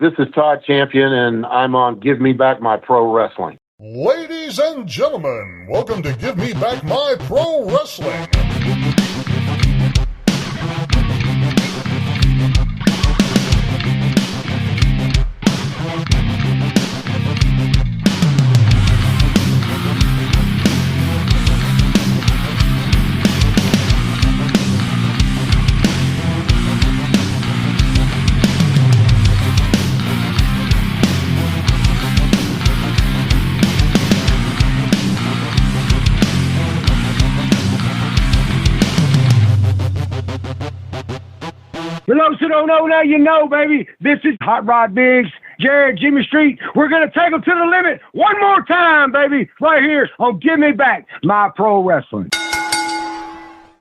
This is Todd Champion, and I'm on Give Me Back My Pro Wrestling. Ladies and gentlemen, welcome to Give Me Back My Pro Wrestling. For those who don't know, now you know, baby. This is Hot Rod Biggs, Jared, Jimmy Street. We're going to take them to the limit one more time, baby, right here on Give Me Back My Pro Wrestling.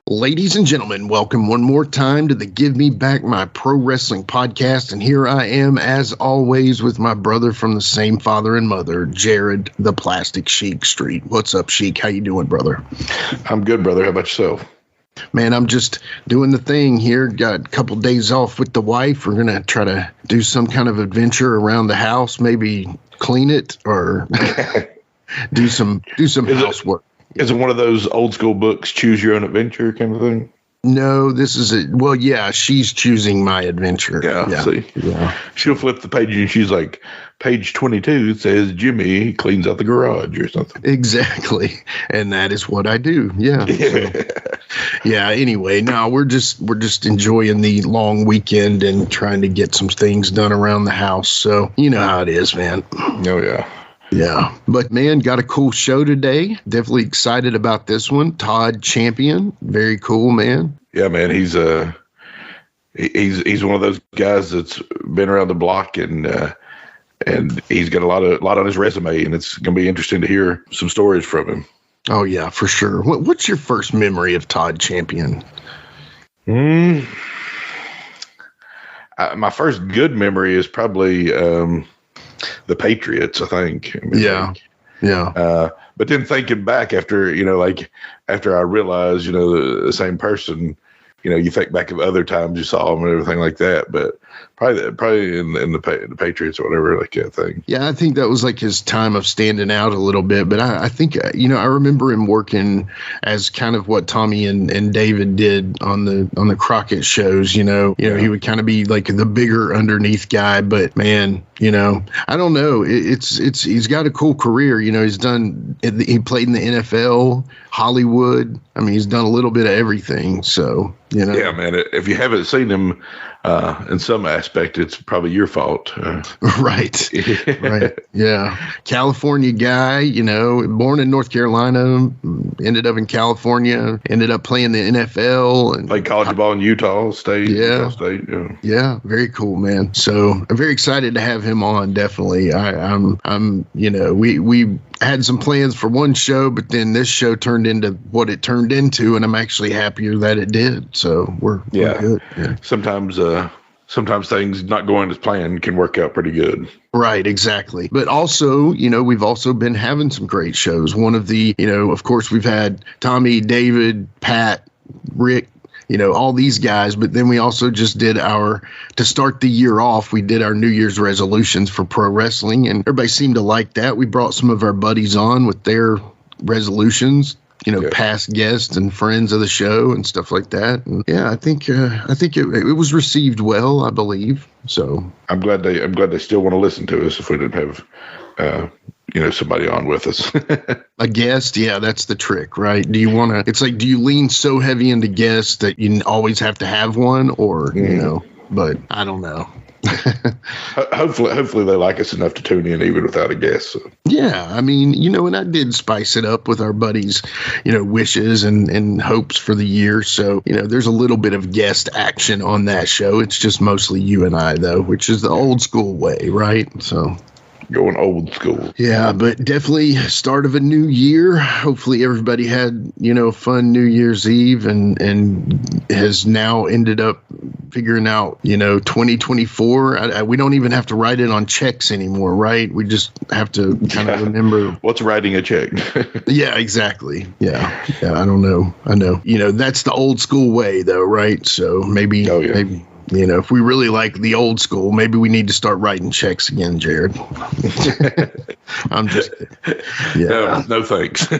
Ladies and gentlemen, welcome one more time to the Give Me Back My Pro Wrestling podcast. And here I am, as always, with my brother from the same father and mother, Jared, the Plastic Sheik Street. What's up, Sheik? How you doing, brother? I'm good, brother. How about yourself? Man, I'm just doing the thing here. Got a couple days off with the wife. We're going to try to do some kind of adventure around the house, maybe clean it or do some housework. Is it one of those old school books, choose your own adventure kind of thing? No, this is it. Well, yeah, she's choosing my adventure. Yeah. See? Yeah. She'll flip the page and she's like, page 22 says Jimmy cleans out the garage or something. Exactly. And that is what I do. Yeah. So, yeah. Anyway, no, we're just enjoying the long weekend and trying to get some things done around the house. So you know how it is, man. Oh, yeah. Yeah. But, man, got a cool show today. Definitely excited about this one. Todd Champion. Very cool, man. Yeah, man. He's one of those guys that's been around the block and he's got a lot on his resume, and it's going to be interesting to hear some stories from him. Oh, yeah, for sure. What's your first memory of Todd Champion? My first good memory is probably the Patriots, I think. Yeah. But then thinking back after I realized, the same person, you think back of other times you saw him and everything like that. But probably in the Patriots or whatever, like that thing. Yeah, I think that was like his time of standing out a little bit. But I think, I remember him working as kind of what Tommy and David did on the Crockett shows. He would kind of be like the bigger underneath guy. But man, I don't know. He's got a cool career. He played in the NFL, Hollywood. I mean, he's done a little bit of everything. So, Yeah, man. If you haven't seen him in some aspect, it's probably your fault. Right. Right. Yeah. California guy, born in North Carolina, ended up in California, ended up playing the NFL. And played college ball in Utah State. Yeah. Utah State, yeah. Very cool, man. So I'm very excited to have him on. Definitely. We had some plans for one show, but then this show turned into what it turned into, and I'm actually happier that it did. So we're good. Yeah. Sometimes things not going as planned can work out pretty good. Right, exactly. But also, we've also been having some great shows. One of the, of course, we've had Tommy, David, Pat, Rick, all these guys. But then we also just did to start the year off, we did our New Year's resolutions for pro wrestling, and everybody seemed to like that. We brought some of our buddies on with their resolutions. Past guests and friends of the show and stuff like that. And yeah, I think it was received well, I believe. So I'm glad they still want to listen to us if we didn't have, somebody on with us. A guest. Yeah, that's the trick, right? Do you lean so heavy into guests that you always have to have one or, but I don't know. Hopefully they like us enough to tune in even without a guest. So. Yeah, I mean, and I did spice it up with our buddies, wishes and hopes for the year. So, there's a little bit of guest action on that show. It's just mostly you and I, though, which is the old school way, right? So. Going old school. Yeah, but definitely start of a new year. Hopefully everybody had, a fun New Year's Eve and has now ended up figuring out, 2024. We don't even have to write it on checks anymore, right? We just have to kind of remember. What's writing a check? Yeah, exactly. Yeah, I don't know. I know. That's the old school way, though, right? So maybe if we really like the old school, maybe we need to start writing checks again, Jared. I'm just, No thanks.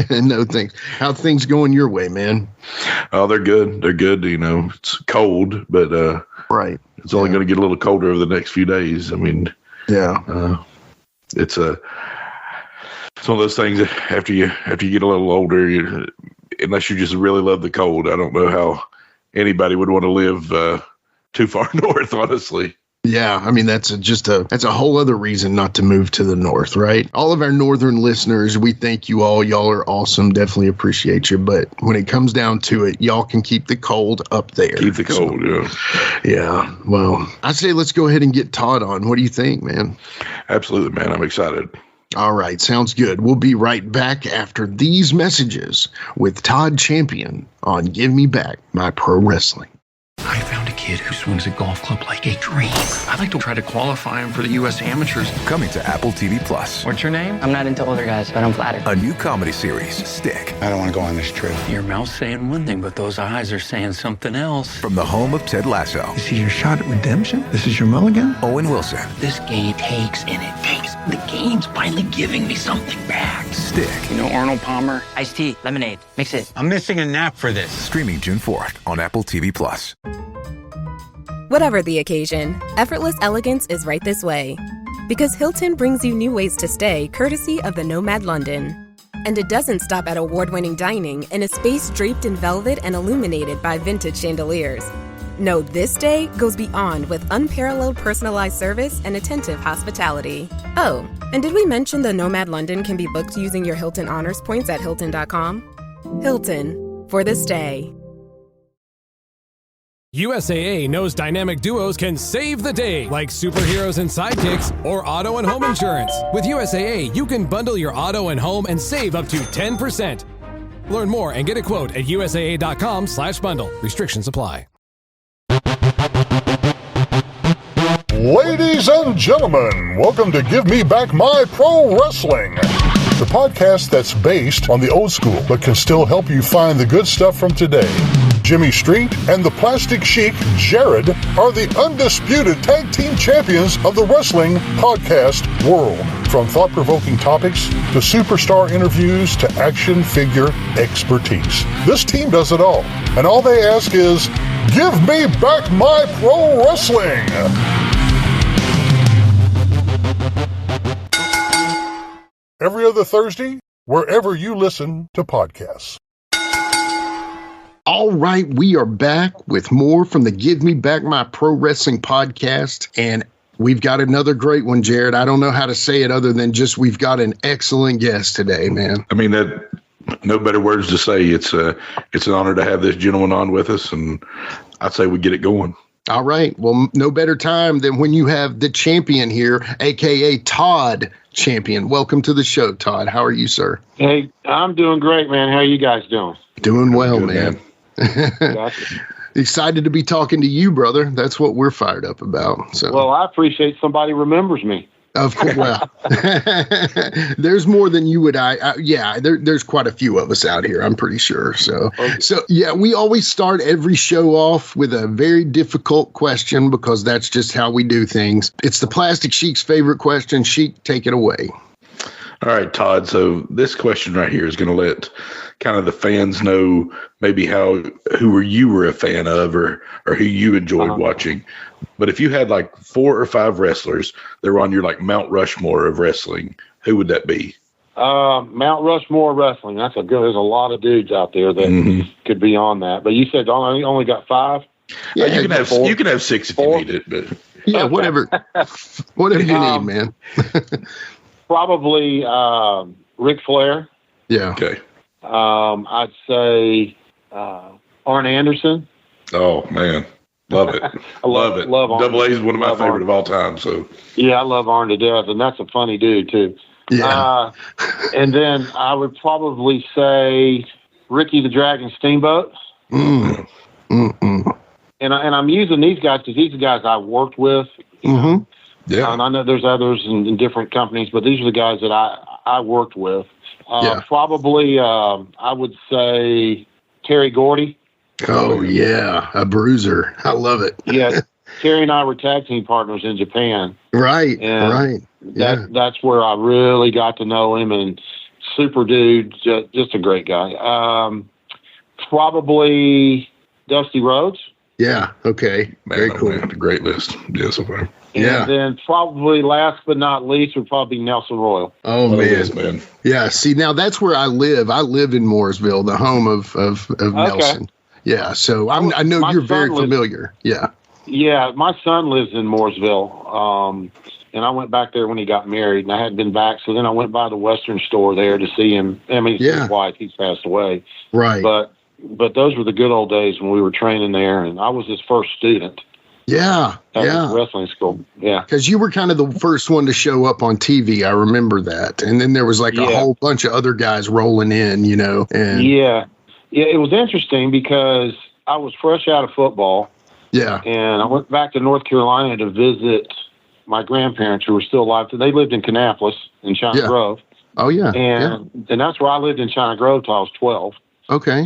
no thanks. How things going your way, man? Oh, they're good. They're good. It's cold, but right. It's only going to get a little colder over the next few days. I mean, it's one of those things that after you get a little older, unless you just really love the cold, I don't know how anybody would want to live too far north, honestly. Yeah, I mean, that's a whole other reason not to move to the north, right? All of our northern listeners, we thank you all. Y'all are awesome. Definitely appreciate you. But when it comes down to it, y'all can keep the cold up there. Keep the cold, Yeah. Well, I say let's go ahead and get Todd on. What do you think, man? Absolutely, man. I'm excited. All right. Sounds good. We'll be right back after these messages with Todd Champion on Give Me Back My Pro Wrestling. I found a kid who swings a golf club like a dream. I'd like to try to qualify him for the U.S. Amateurs. Coming to Apple TV Plus. What's your name? I'm not into older guys, but I'm flattered. A new comedy series, Stick. I don't want to go on this trip. Your mouth's saying one thing, but those eyes are saying something else. From the home of Ted Lasso. This is your shot at redemption? This is your mulligan? Owen Wilson. This game takes and it takes. The game's finally giving me something back. Stick. You know Arnold Palmer? Iced tea, lemonade, mix it. I'm missing a nap for this. Streaming June 4th on Apple TV Plus. Whatever the occasion, effortless elegance is right this way. Because Hilton brings you new ways to stay courtesy of the Nomad London. And it doesn't stop at award-winning dining in a space draped in velvet and illuminated by vintage chandeliers. No, this day goes beyond with unparalleled personalized service and attentive hospitality. Oh, and did we mention the Nomad London can be booked using your Hilton Honors points at Hilton.com? Hilton, for this day. USAA knows dynamic duos can save the day, like superheroes and sidekicks or auto and home insurance. With USAA, you can bundle your auto and home and save up to 10%. Learn more and get a quote at usaa.com/bundle. Restrictions apply. Ladies and gentlemen, welcome to Give Me Back My Pro Wrestling, the podcast that's based on the old school but can still help you find the good stuff from today. Jimmy Street and the Plastic Sheik, Jared, are the undisputed tag team champions of the wrestling podcast world. From thought-provoking topics to superstar interviews to action figure expertise. This team does it all, and all they ask is, give me back my pro wrestling! Every other Thursday, wherever you listen to podcasts. All right, we are back with more from the Give Me Back My Pro Wrestling podcast, and we've got another great one, Jared. I don't know how to say it other than just we've got an excellent guest today, man. I mean, that no better words to say. It's an honor to have this gentleman on with us, and I'd say we get it going. All right. Well, no better time than when you have the champion here, a.k.a. Todd Champion. Welcome to the show, Todd. How are you, sir? Hey, I'm doing great, man. How are you guys doing? Doing well, Good, man. Gotcha. Excited to be talking to you, brother. That's what we're fired up about. So, Well, I appreciate somebody remembers me. of course, well, there's more than you would. There's quite a few of us out here, I'm pretty sure. So yeah, we always start every show off with a very difficult question because that's just how we do things. It's the Plastic Sheik's favorite question. Sheik, take it away. All right, Todd. So this question right here is going to let kind of the fans know maybe who you were a fan of or who you enjoyed watching. But if you had like 4 or 5 wrestlers that were on your like Mount Rushmore of wrestling, who would that be? Mount Rushmore wrestling. There's a lot of dudes out there that could be on that. But you said only got 5? Yeah, you can have 4. You can have 6 if you need it. But yeah, whatever you need, man. Probably Ric Flair. Yeah. Okay. I'd say Arn Anderson. Oh man, love it. I love it. Love Arn. Double A is one of my Love favorite Arn. of all time. So yeah, I love Arn to death, and that's a funny dude too. Yeah. And then I would probably say Ricky the Dragon Steamboat. And I'm using these guys because these are guys I worked with. Mm-hmm. yeah, And I know there's others in different companies, but these are the guys that I worked with. Yeah. Probably I would say Terry Gordy. Oh, yeah. A bruiser. I love it. Yeah. Terry and I were tag team partners in Japan. Right. And right. Yeah. That's where I really got to know him, and super dude, just a great guy. Probably Dusty Rhodes. Yeah. Okay. Very cool. Man, great list. Yeah, so far. And then probably last but not least would probably be Nelson Royal. Oh, man. Yeah. See, now that's where I live. I live in Mooresville, the home of Nelson. Yeah. So I know you're very familiar. Yeah. Yeah. My son lives in Mooresville. And I went back there when he got married, and I hadn't been back. So then I went by the Western store there to see him. I mean, his wife, he's passed away. Right. But those were the good old days when we were training there, and I was his first student. Yeah. At wrestling school. Yeah. Because you were kind of the first one to show up on TV. I remember that. And then there was like a whole bunch of other guys rolling in, you know. And yeah. It was interesting because I was fresh out of football. Yeah. And I went back to North Carolina to visit my grandparents who were still alive. They lived in Kannapolis in China Grove. Oh, yeah. And that's where I lived in China Grove till I was 12. Okay.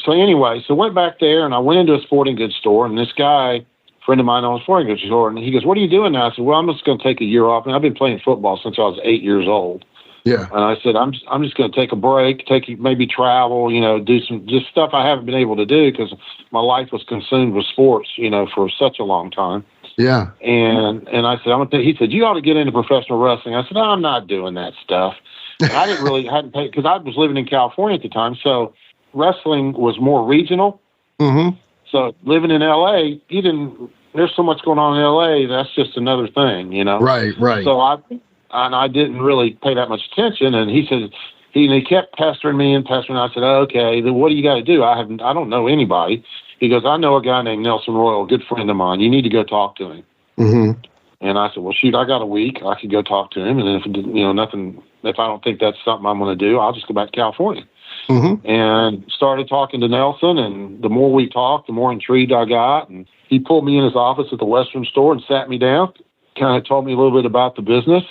So anyway, went back there, and I went into a sporting goods store, and this guy, friend of mine, owns a sporting goods store, and he goes, "What are you doing now?" I said, "Well, I'm just going to take a year off." And I've been playing football since I was 8 years old. Yeah. And I said, I'm just going to take a break, maybe travel, do some just stuff I haven't been able to do because my life was consumed with sports, for such a long time. Yeah. And I said, he said, "You ought to get into professional wrestling." I said, "I'm not doing that stuff." And I hadn't paid, because I was living in California at the time. So wrestling was more regional. Mm-hmm. So living in LA, there's so much going on in LA. That's just another thing, Right. So I didn't really pay that much attention. And he said, he kept pestering me. I said, "Okay, then what do you got to do? I don't know anybody." He goes, "I know a guy named Nelson Royal, a good friend of mine. You need to go talk to him." Mm-hmm. And I said, "Well, shoot, I got a week. I could go talk to him. And if I don't think that's something I'm going to do, I'll just go back to California." Mm-hmm. And started talking to Nelson. And the more we talked, the more intrigued I got. And he pulled me in his office at the Western store and sat me down, kind of told me a little bit about the business.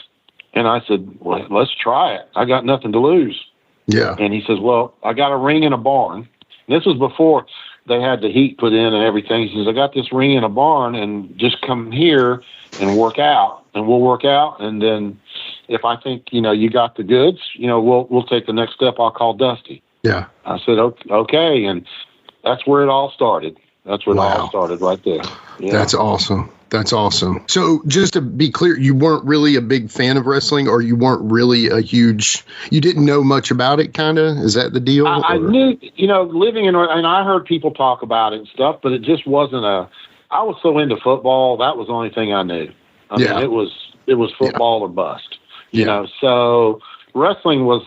And I said, "Well, let's try it. I got nothing to lose." Yeah. And he says, "Well, I got a ring in a barn." And this was before they had the heat put in and everything. He says, "I got this ring in a barn, and just come here and work out, and we'll work out. And then if I think, you got the goods, we'll take the next step. I'll call Dusty." Yeah. I said, "Okay." And that's where it all started. That's where it all started right there. Yeah. That's awesome. That's awesome. So just to be clear, you weren't really a big fan of wrestling, or you weren't really you didn't know much about it, kind of? Is that the deal? I knew, living in, and I heard people talk about it and stuff, but it just wasn't I was so into football. That was the only thing I knew. I mean, it was football or bust, you know? So wrestling was,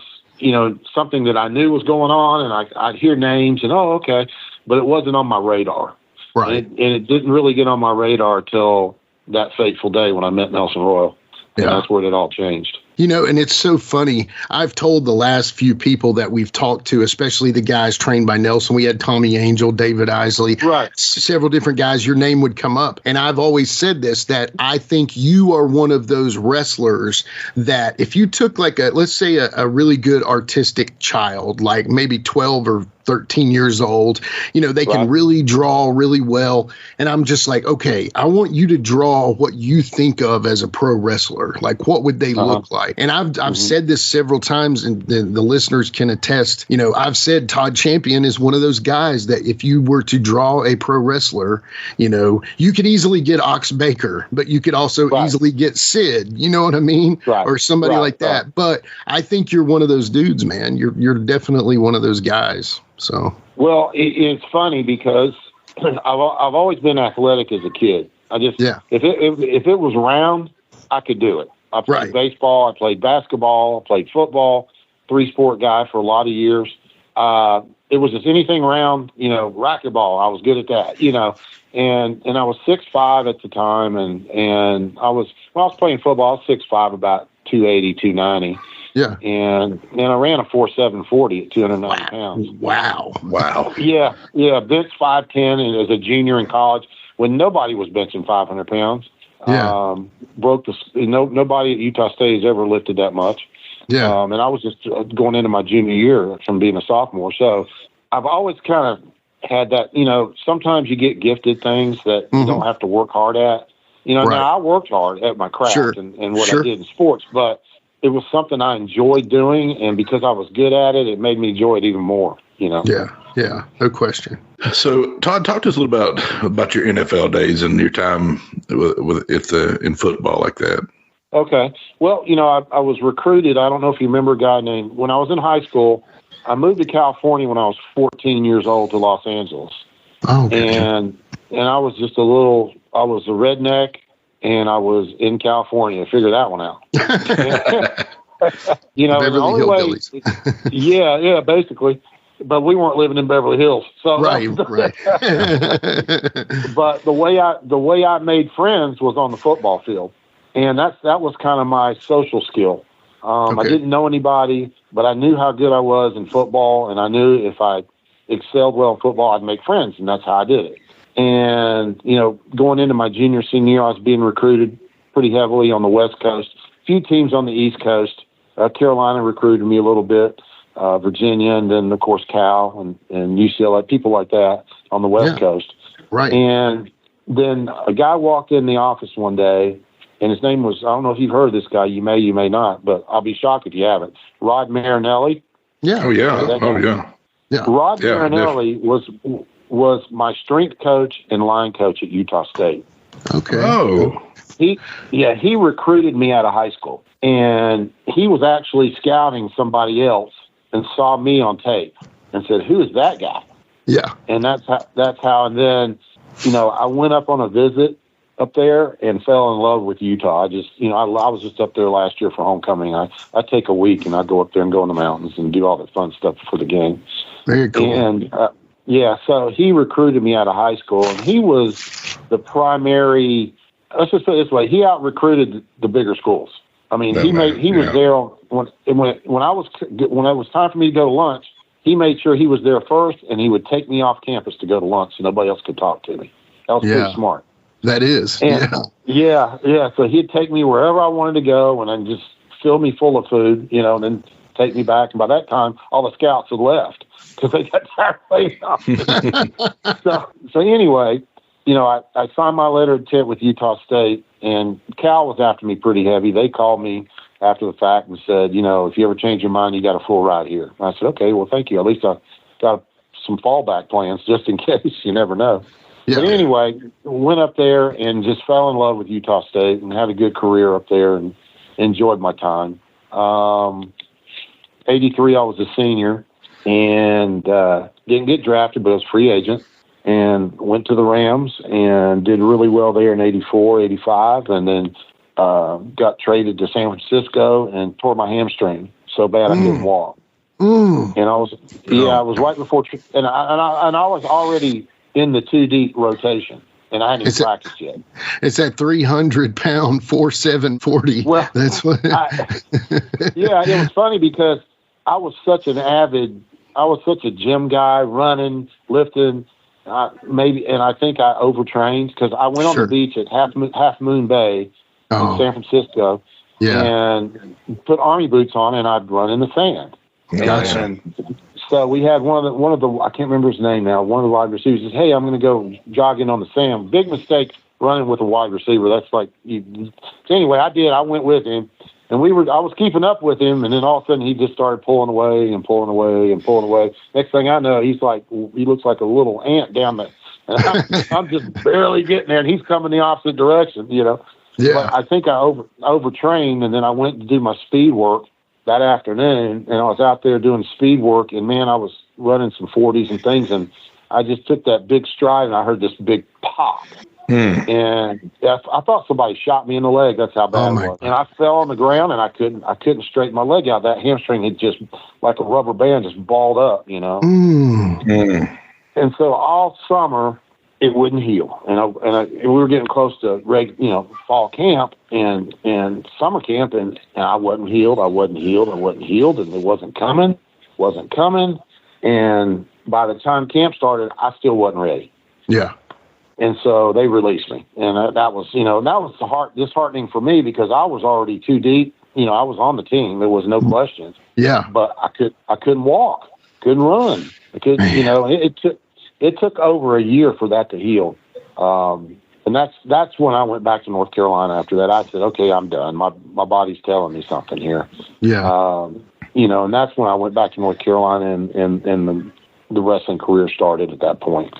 something that I knew was going on, and I'd hear names and, okay, but it wasn't on my radar. Right. And it didn't really get on my radar till that fateful day when I met Nelson Royal. And that's where it all changed. And it's so funny. I've told the last few people that we've talked to, especially the guys trained by Nelson. We had Tommy Angel, David Isley, several different guys. Your name would come up. And I've always said this, that I think you are one of those wrestlers that if you took let's say a really good artistic child, like maybe 12 or 13 years old, they can really draw really well. And I'm just like, okay, I want you to draw what you think of as a pro wrestler. Like, what would they look like? And I've said this several times, and the listeners can attest. I've said Todd Champion is one of those guys that if you were to draw a pro wrestler, you could easily get Ox Baker, but you could also easily get Sid. You know what I mean? Or somebody like that. But I think you're one of those dudes, man. You're definitely one of those guys. So well, it's funny because I've always been athletic as a kid. If it was round, I could do it. I played baseball, I played basketball, I played football, 3-sport guy for a lot of years. It was just anything around, racquetball. I was good at that, and I was 6'5" at the time. And when I was playing football, I was 6'5", about 280, 290. Yeah. And I ran a 4.7 40 at 290 pounds. Wow. Yeah. Bench 5'10", and as a junior in college, when nobody was benching 500 pounds. Yeah. Nobody at Utah State has ever lifted that much. Yeah. And I was just going into my junior year from being a sophomore. So I've always kind of had that, sometimes you get gifted things that you don't have to work hard at. Now I worked hard at my craft and what I did in sports, but it was something I enjoyed doing. And because I was good at it, it made me enjoy it even more, Yeah, no question. So, Todd, talk to us a little about your NFL days and your time in football like that. Okay. Well, I was recruited. I don't know if you remember a guy named, when I was in high school, I moved to California when I was 14 years old to Los Angeles. Oh, gotcha. And I was just I was a redneck, and I was in California. Figure that one out. Beverly the only way, yeah, basically. But we weren't living in Beverly Hills, so right. But the way I made friends was on the football field, and that was kind of my social skill. I didn't know anybody, but I knew how good I was in football, and I knew if I excelled well in football, I'd make friends, and that's how I did it. And going into my junior, senior year, I was being recruited pretty heavily on the West Coast. A few teams on the East Coast. Carolina recruited me a little bit. Virginia, and then, of course, Cal and UCLA, people like that on the West Coast. Right. And then a guy walked in the office one day, and his name was, I don't know if you've heard of this guy, you may not, but I'll be shocked if you haven't. Rod Marinelli. Yeah. Oh, yeah. Yeah. Rod Marinelli was my strength coach and line coach at Utah State. Okay. Oh. He recruited me out of high school, and he was actually scouting somebody else and saw me on tape and said, "Who is that guy?" Yeah. And that's how, and then, I went up on a visit up there and fell in love with Utah. I just, I was just up there last year for homecoming. I take a week and I go up there and go in the mountains and do all the fun stuff for the game. Very cool. And, so he recruited me out of high school, and he was the primary, let's just put it this way, he out-recruited the bigger schools. I mean, he was there when it was time for me to go to lunch. He made sure he was there first, and he would take me off campus to go to lunch, so nobody else could talk to me. That was pretty smart. That is. And, yeah. So he'd take me wherever I wanted to go, and then just fill me full of food, and then take me back. And by that time, all the scouts had left because they got tired of waiting on. So anyway, I signed my letter of intent with Utah State, and Cal was after me pretty heavy. They called me after the fact and said, if you ever change your mind, you got a full ride here. And I said, okay, well, thank you. At least I got some fallback plans just in case. You never know. Yeah. But anyway, went up there and just fell in love with Utah State and had a good career up there and enjoyed my time. 83, I was a senior and didn't get drafted, but I was a free agent. And went to the Rams and did really well there in 84, 85, and then got traded to San Francisco and tore my hamstring so bad I couldn't walk. And I was right before, and I was already in the 2 deep rotation, and I hadn't even practiced yet. It's that 300-pound 4.740. Well, that's what. It was funny because I was such a gym guy, running, lifting. And I think I overtrained because I went on the beach at Half Moon Bay in San Francisco and put army boots on, and I'd run in the sand. Gotcha. And so we had one of the I can't remember his name now. One of the wide receivers says, "Hey, I'm going to go jogging on the sand." Big mistake running with a wide receiver. That's like so anyway, I did. I went with him. And I was keeping up with him, and then all of a sudden he just started pulling away and pulling away and pulling away. Next thing I know, he looks like a little ant down there. And I'm just barely getting there, and he's coming the opposite direction, Yeah. But I think I overtrained, and then I went to do my speed work that afternoon, and I was out there doing speed work, and man, I was running some 40s and things, and I just took that big stride, and I heard this big pop. And I thought somebody shot me in the leg. That's how bad it was. And I fell on the ground, and I couldn't straighten my leg out. That hamstring had just, like a rubber band, just balled up, And so all summer, it wouldn't heal. And we were getting close to fall camp and summer camp, and I wasn't healed. And it wasn't coming. And by the time camp started, I still wasn't ready. Yeah. And so they released me, and that was disheartening for me because I was already 2 deep. I was on the team. There was no question. Yeah. But I couldn't walk, couldn't run. I couldn't. It it took over a year for that to heal. And that's when I went back to North Carolina after that. I said, okay, I'm done. My body's telling me something here. Yeah. And that's when I went back to North Carolina and the wrestling career started at that point.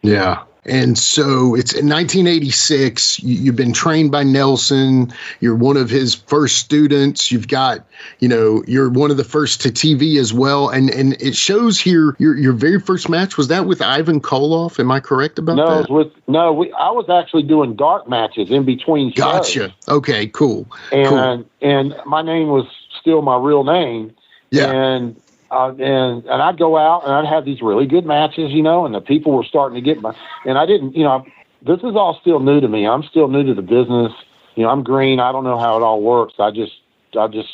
Yeah. And so it's in 1986. You've been trained by Nelson. You're one of his first students. You've got, you're one of the first to TV as well. And it shows here your very first match. Was that with Ivan Koloff? Am I correct about that? I was actually doing dark matches in between shows. Gotcha. Okay, cool. And my name was still my real name. Yeah. And I'd go out and I'd have these really good matches, and the people were starting to get and I didn't, this is all still new to me. I'm still new to the business. I'm green. I don't know how it all works. I just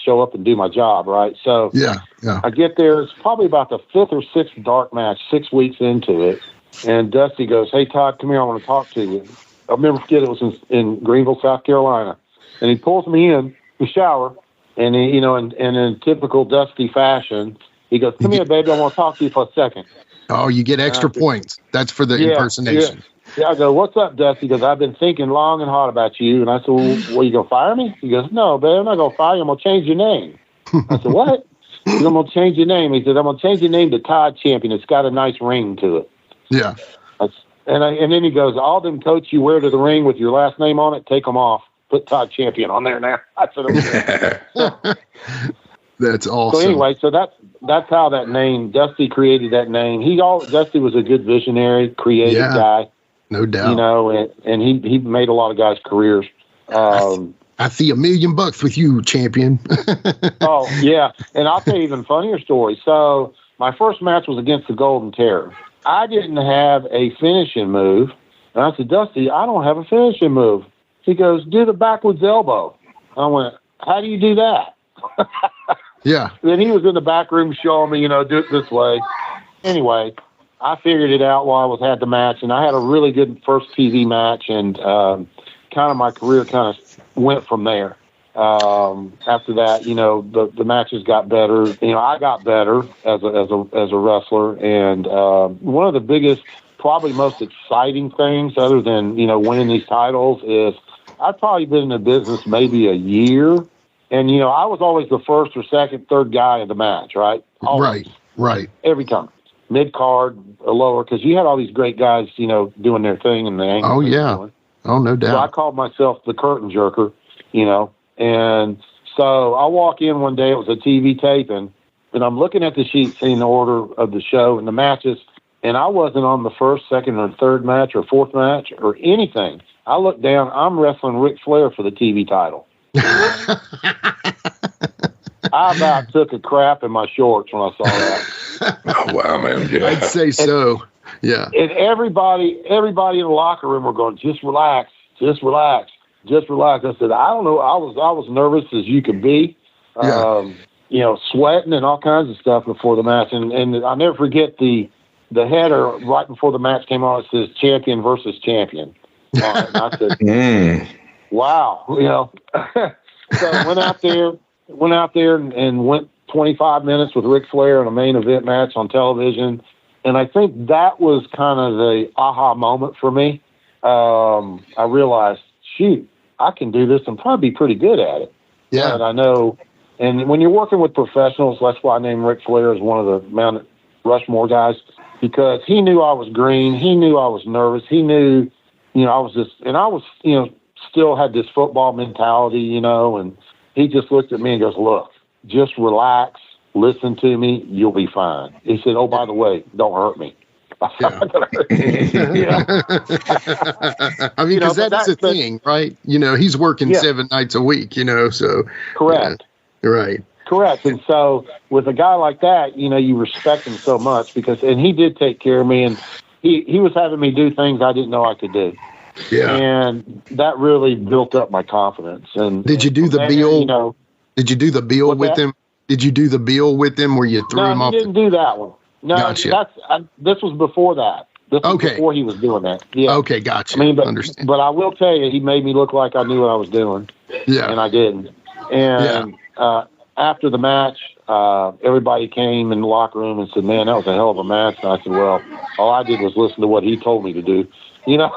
show up and do my job. Right. So yeah. I get there. It's probably about the 5th or 6th dark match, 6 weeks into it. And Dusty goes, "Hey, Todd, come here. I want to talk to you." I'll never forget. It was in Greenville, South Carolina. And he pulls me in the shower and he, and in typical Dusty fashion, he goes, "Come here, baby. I want to talk to you for a second." Oh, you get extra points. That's for the impersonation. Yeah, I go, "What's up, Dusty?" He goes, "I've been thinking long and hard about you." And I said, "Well, you going to fire me?" He goes, "No, babe, I'm not going to fire you. I'm going to change your name." I said, "What?" He said, "I'm going to change your name." He said, "I'm going to change your name to Todd Champion. It's got a nice ring to it." Yeah. And then he goes, "All them coats you wear to the ring with your last name on it, take them off. Put Todd Champion on there now." I said, "Okay." That's awesome. So anyway, that's how that name, Dusty created that name. Dusty was a good visionary, creative guy. No doubt. And he made a lot of guys' careers. I see $1 million with you, champion. Oh, yeah. And I'll tell you even funnier story. So my first match was against the Golden Terror. I didn't have a finishing move. And I said, "Dusty, I don't have a finishing move." He goes, "Do the backwards elbow." I went, "How do you do that?" Yeah. Then he was in the back room showing me, do it this way. Anyway, I figured it out while I had the match, and I had a really good first TV match, and kind of my career kind of went from there. After that, the matches got better. I got better as a wrestler, and one of the biggest, probably most exciting things, other than winning these titles, is I've probably been in the business maybe a year. And, I was always the first or second, third guy in the match, right? Always. Right. Every time. Mid-card, lower, because you had all these great guys, doing their thing and the angle. Oh, yeah. Oh, no doubt. So I called myself the curtain jerker, And so I walk in one day, it was a TV taping, and I'm looking at the sheet, seeing the order of the show and the matches, and I wasn't on the first, second, or third match or fourth match or anything. I looked down, I'm wrestling Ric Flair for the TV title. I about took a crap in my shorts when I saw that. Oh, wow, man. Yeah. I'd say so. Yeah. And everybody in the locker room were going, "Just relax, just relax, just relax." I said, "I don't know." I was nervous as you could be, sweating and all kinds of stuff before the match. And I'll never forget the header right before the match came on. It says "Champion versus Champion." And I said, "Wow," So I went out there and went 25 minutes with Ric Flair in a main event match on television. And I think that was kind of the aha moment for me. I realized, shoot, I can do this and probably be pretty good at it. Yeah. And I know, and when you're working with professionals, that's why I named Ric Flair as one of the Mount Rushmore guys, because he knew I was green. He knew I was nervous. He knew, I was just, and I was, still had this football mentality, and he just looked at me and goes, "Look, just relax, listen to me, you'll be fine." He said, "Oh, by the way, don't hurt me." Yeah. I mean, because that's the thing, right? He's working 7 nights a week, so. Correct. Right. Correct. And so with a guy like that, you respect him so much and he did take care of me, and he was having me do things I didn't know I could do. Yeah. And that really built up my confidence. And did you do the Beal? Did you do the Beal with him? Did you do the Beal with him where you threw him off? No, he didn't do that one. No, gotcha. This was before that. This was before he was doing that. Yeah. Okay, gotcha. Understand. But I will tell you, he made me look like I knew what I was doing. Yeah. And I didn't. And after the match, everybody came in the locker room and said, "Man, that was a hell of a match." And I said, "Well, all I did was listen to what he told me to do." You know,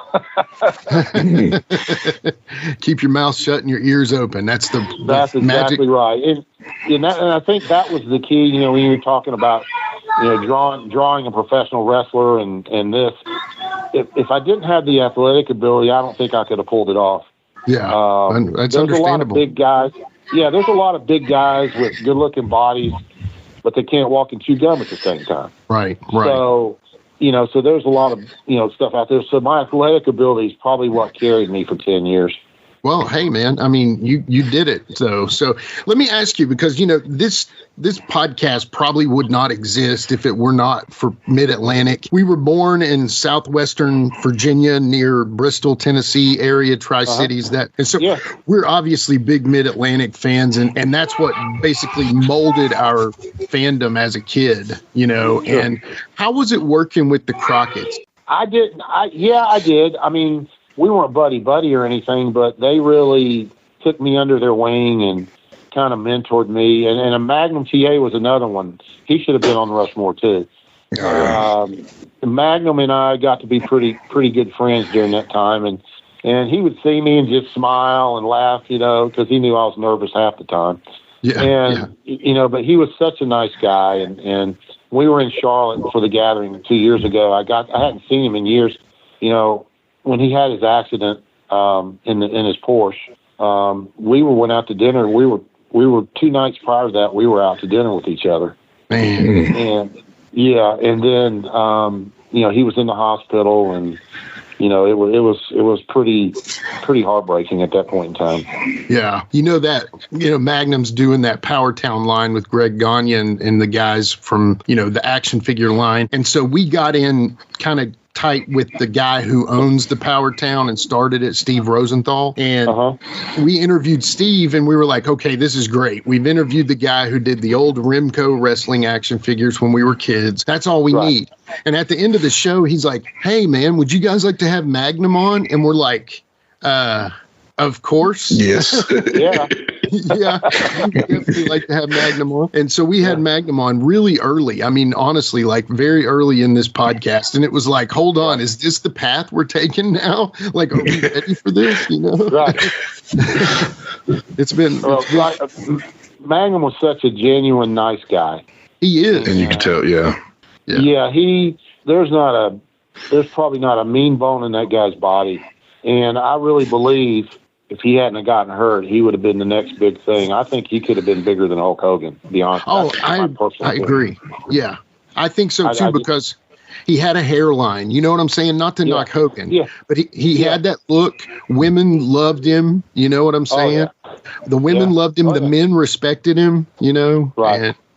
keep your mouth shut and your ears open. That's exactly magic. Right. And I think that was the key. You know, when you're talking about, you know, drawing a professional wrestler and this, if I didn't have the athletic ability, I don't think I could have pulled it off. Yeah, that's there's understandable. A lot of big guys. Yeah, there's a lot of big guys with good-looking bodies, but they can't walk and chew gum at the same time. Right. So, you know, so there's a lot of, you know, stuff out there. So my athletic ability is probably what carried me for 10 years. Well, hey, man, I mean, you did it. So let me ask you, because, you know, this podcast probably would not exist if it were not for Mid-Atlantic. We were born in southwestern Virginia near Bristol, Tennessee area, Tri-Cities. And so we're obviously big Mid-Atlantic fans, and that's what basically molded our fandom as a kid, you know. Sure. And how was it working with the Crockett's? I did. I mean, we weren't buddy or anything, but they really took me under their wing and kind of mentored me. And a Magnum TA was another one. He should have been on Rushmore too. Magnum and I got to be pretty good friends during that time. And he would see me and just smile and laugh, you know, because he knew I was nervous half the time. You know, but he was such a nice guy. And we were in Charlotte for the gathering 2 years ago. I hadn't seen him in years, you know. When he had his accident in his Porsche, we went out to dinner. We were 2 nights prior to that. We were out to dinner with each other, and then you know, he was in the hospital, and you know, it was pretty heartbreaking at that point in time. Yeah, you know, Magnum's doing that Power Town line with Greg Gagne and the guys from, you know, the action figure line, and so we got in kind of tight with the guy who owns the Power Town and started it, Steve Rosenthal. And we interviewed Steve, and we were like, okay, this is great. We've interviewed the guy who did the old Rimco wrestling action figures when we were kids. That's all we need. And at the end of the show, he's like, hey, man, would you guys like to have Magnum on? And we're like, of course. Yes. Yeah. Yeah, we definitely like to have Magnum on. And so we had Magnum on really early. I mean, honestly, like very early in this podcast. And it was like, hold on, is this the path we're taking now? Like, are we ready for this? You know? Right. It's been. Magnum was such a genuine, nice guy. He is. And you can tell, Yeah, there's probably not a mean bone in that guy's body. And I really believe if he hadn't gotten hurt, he would have been the next big thing. I think he could have been bigger than Hulk Hogan, to be honest. I agree. Yeah, I think so too, because he had a hairline. You know what I'm saying? Not to knock Hogan, but he had that look. Women loved him. You know what I'm saying? The women loved him. The men respected him. You know,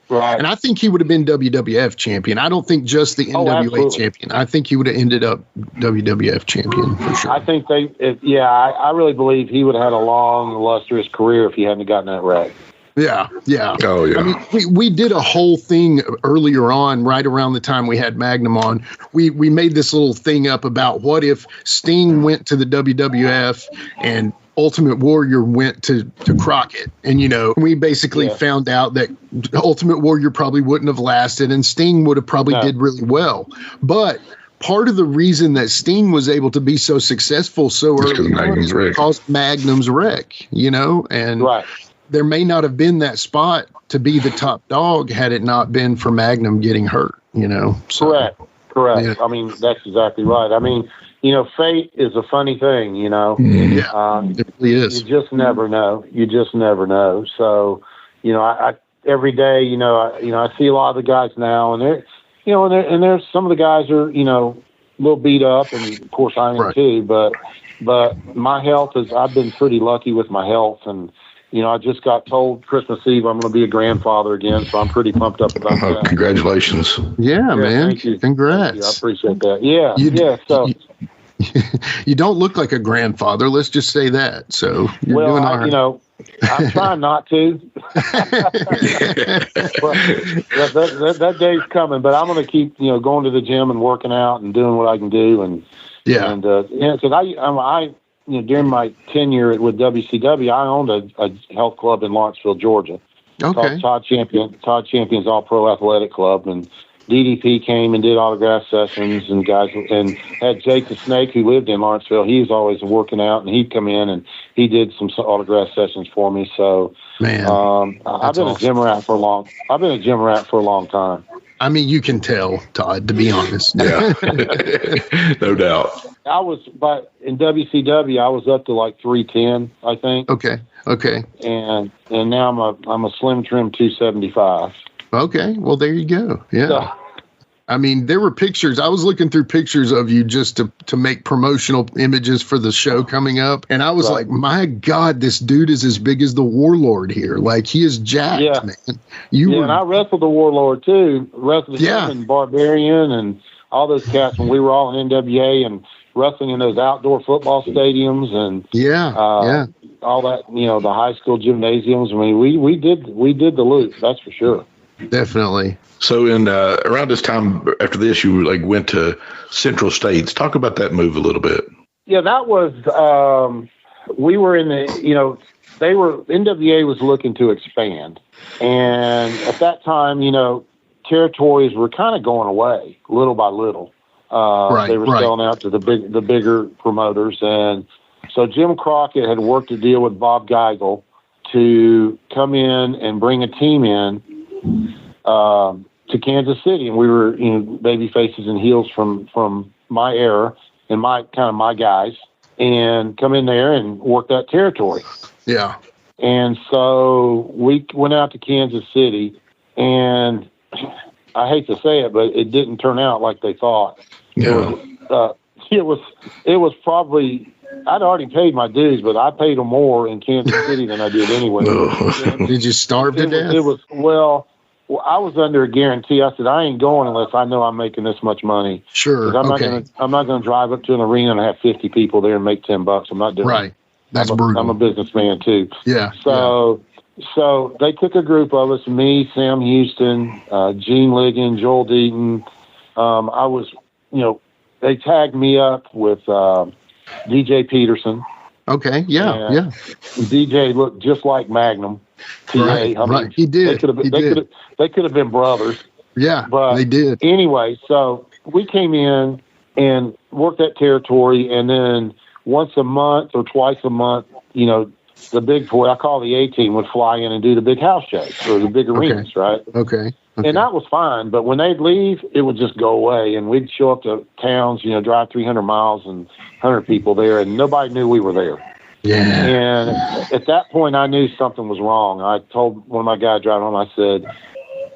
and I think he would have been WWF champion. I don't think just the NWA champion. I think he would have ended up WWF champion for sure. I think I really believe he would have had a long, illustrious career if he hadn't gotten that wreck. Yeah. Oh, yeah. I mean, we did a whole thing earlier on, right around the time we had Magnum on. We made this little thing up about what if Sting went to the WWF and Ultimate Warrior went to Crockett. And, you know, we basically found out that Ultimate Warrior probably wouldn't have lasted and Sting would have probably did really well. But part of the reason that Sting was able to be so successful so early on is because Magnum's wreck, you know, and there may not have been that spot to be the top dog had it not been for Magnum getting hurt, you know. So, Correct. Yeah. I mean, that's exactly right. I mean, you know, fate is a funny thing, you know. It really is. You just never know. So, you know, I every day, I see a lot of the guys now, and they're, you know, and there's some of the guys are, you know, a little beat up, and of course I am too. But my health I've been pretty lucky with my health, and you know, I just got told Christmas Eve I'm going to be a grandfather again, so I'm pretty pumped up about that. Congratulations! Yeah, man. Thank you. Congrats! Thank you. I appreciate that. So. You don't look like a grandfather. Let's just say that. So you're doing all right. You know, I'm trying not to. But that day's coming. But I'm going to keep, you know, going to the gym and working out and doing what I can do. And because I you know, during my tenure with WCW, I owned a health club in Lawrenceville, Georgia, called Todd Champion. Todd Champion's All Pro Athletic Club, and DDP came and did autograph sessions, and guys, and had Jake the Snake, who lived in Lawrenceville. He was always working out, and he'd come in and he did some autograph sessions for me. So, man, I've been a gym rat for a long. I've been a gym rat for a long time. I mean, you can tell, Todd, to be honest. Yeah, no doubt. I was, but in WCW, I was up to like 310, I think. Okay. And now I'm a slim trim 275. Okay, well, there you go. Yeah. So, I mean, there were pictures. I was looking through pictures of you just to make promotional images for the show coming up. And I was like, my God, this dude is as big as the Warlord here. Like, he is jacked, man. And I wrestled the Warlord, too. Wrestled him and Barbarian and all those cats when we were all in NWA and wrestling in those outdoor football stadiums and all that, the high school gymnasiums. I mean, we did the loop, that's for sure. Definitely. So in around this time after this, you went to Central States. Talk about that move a little bit. Yeah, that was we were in the NWA was looking to expand, and at that time, territories were kind of going away little by little. They were selling out to the bigger promoters, and so Jim Crockett had worked a deal with Bob Geigel to come in and bring a team in to Kansas City, and we were baby faces and heels from my era and my guys, and come in there and work that territory. Yeah. And so we went out to Kansas City, and I hate to say it, but it didn't turn out like they thought. Yeah. It was probably, I'd already paid my dues, but I paid them more in Kansas City than I did anywhere. Did you starve to death? Well, I was under a guarantee. I said, I ain't going unless I know I'm making this much money. Sure. I'm not going to drive up to an arena and have 50 people there and make $10. I'm not doing it. That's brutal. I'm a businessman too. Yeah. So they took a group of us, me, Sam Houston, Gene Ligon, Joel Deaton. I was, they tagged me up with DJ Peterson. Okay. Yeah. DJ looked just like Magnum. Right. He did. They could have been brothers. Yeah, but they did. Anyway, so we came in and worked that territory, and then once a month or twice a month, the big boy, I call the A-team, would fly in and do the big house shows or the big arenas, right? Okay. And that was fine, but when they'd leave, it would just go away, and we'd show up to towns, drive 300 miles and 100 people there, and nobody knew we were there. Yeah. And at that point, I knew something was wrong. I told one of my guys driving home, I said,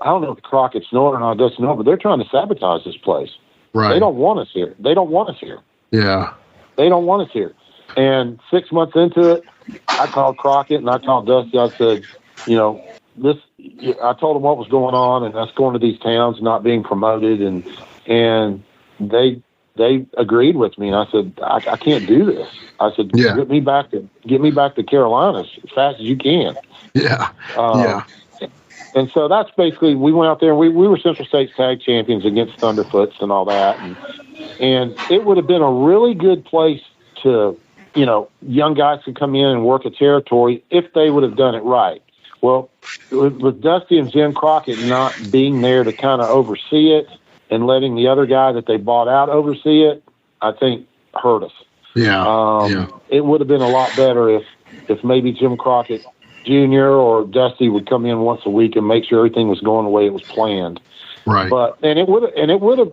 I don't know if Crockett's Northern or doesn't know, but they're trying to sabotage this place. Right. They don't want us here. Yeah. They don't want us here. And 6 months into it, I called Crockett and I called Dusty. I said, I told them what was going on and us going to these towns, not being promoted, and they agreed with me. And I said, I can't do this. I said, get me back to Carolina as fast as you can. Yeah. And so that's basically, we went out there and we were Central States Tag Champions against Thunderfoots and all that. And it would have been a really good place to, young guys could come in and work a territory if they would have done it right. Well, with Dusty and Jim Crockett not being there to kind of oversee it and letting the other guy that they bought out oversee it, I think hurt us. Yeah. It would have been a lot better if maybe Jim Crockett Jr. or Dusty would come in once a week and make sure everything was going the way it was planned. Right. But it would have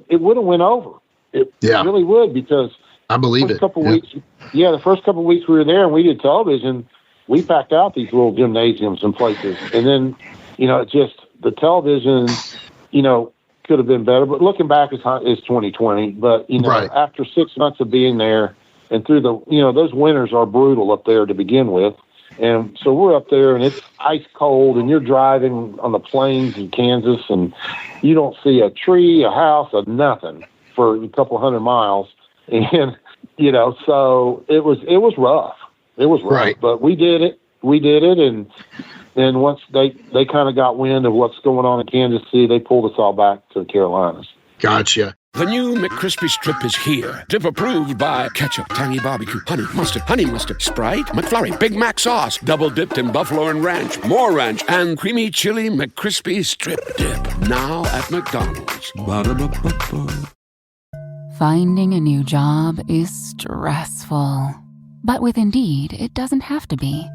went over. It really would, because I believe the first couple of weeks we were there and we did television, we packed out these little gymnasiums and places. And then, the television, could have been better. But looking back, it's 2020. But, after 6 months of being there and through those winters are brutal up there to begin with. And so we're up there and it's ice cold and you're driving on the plains in Kansas and you don't see a tree, a house, a nothing for a couple hundred miles. And, so it was rough. It was rough, right. But we did it. And then once they kind of got wind of what's going on in Kansas City, they pulled us all back to the Carolinas. Gotcha. The new McCrispy Strip is here. Dip approved by ketchup, tangy barbecue, honey mustard, Sprite, McFlurry, Big Mac sauce, double dipped in buffalo and ranch, more ranch, and creamy chili McCrispy Strip Dip. Now at McDonald's. Ba-da-ba-ba-ba. Finding a new job is stressful. But with Indeed, it doesn't have to be.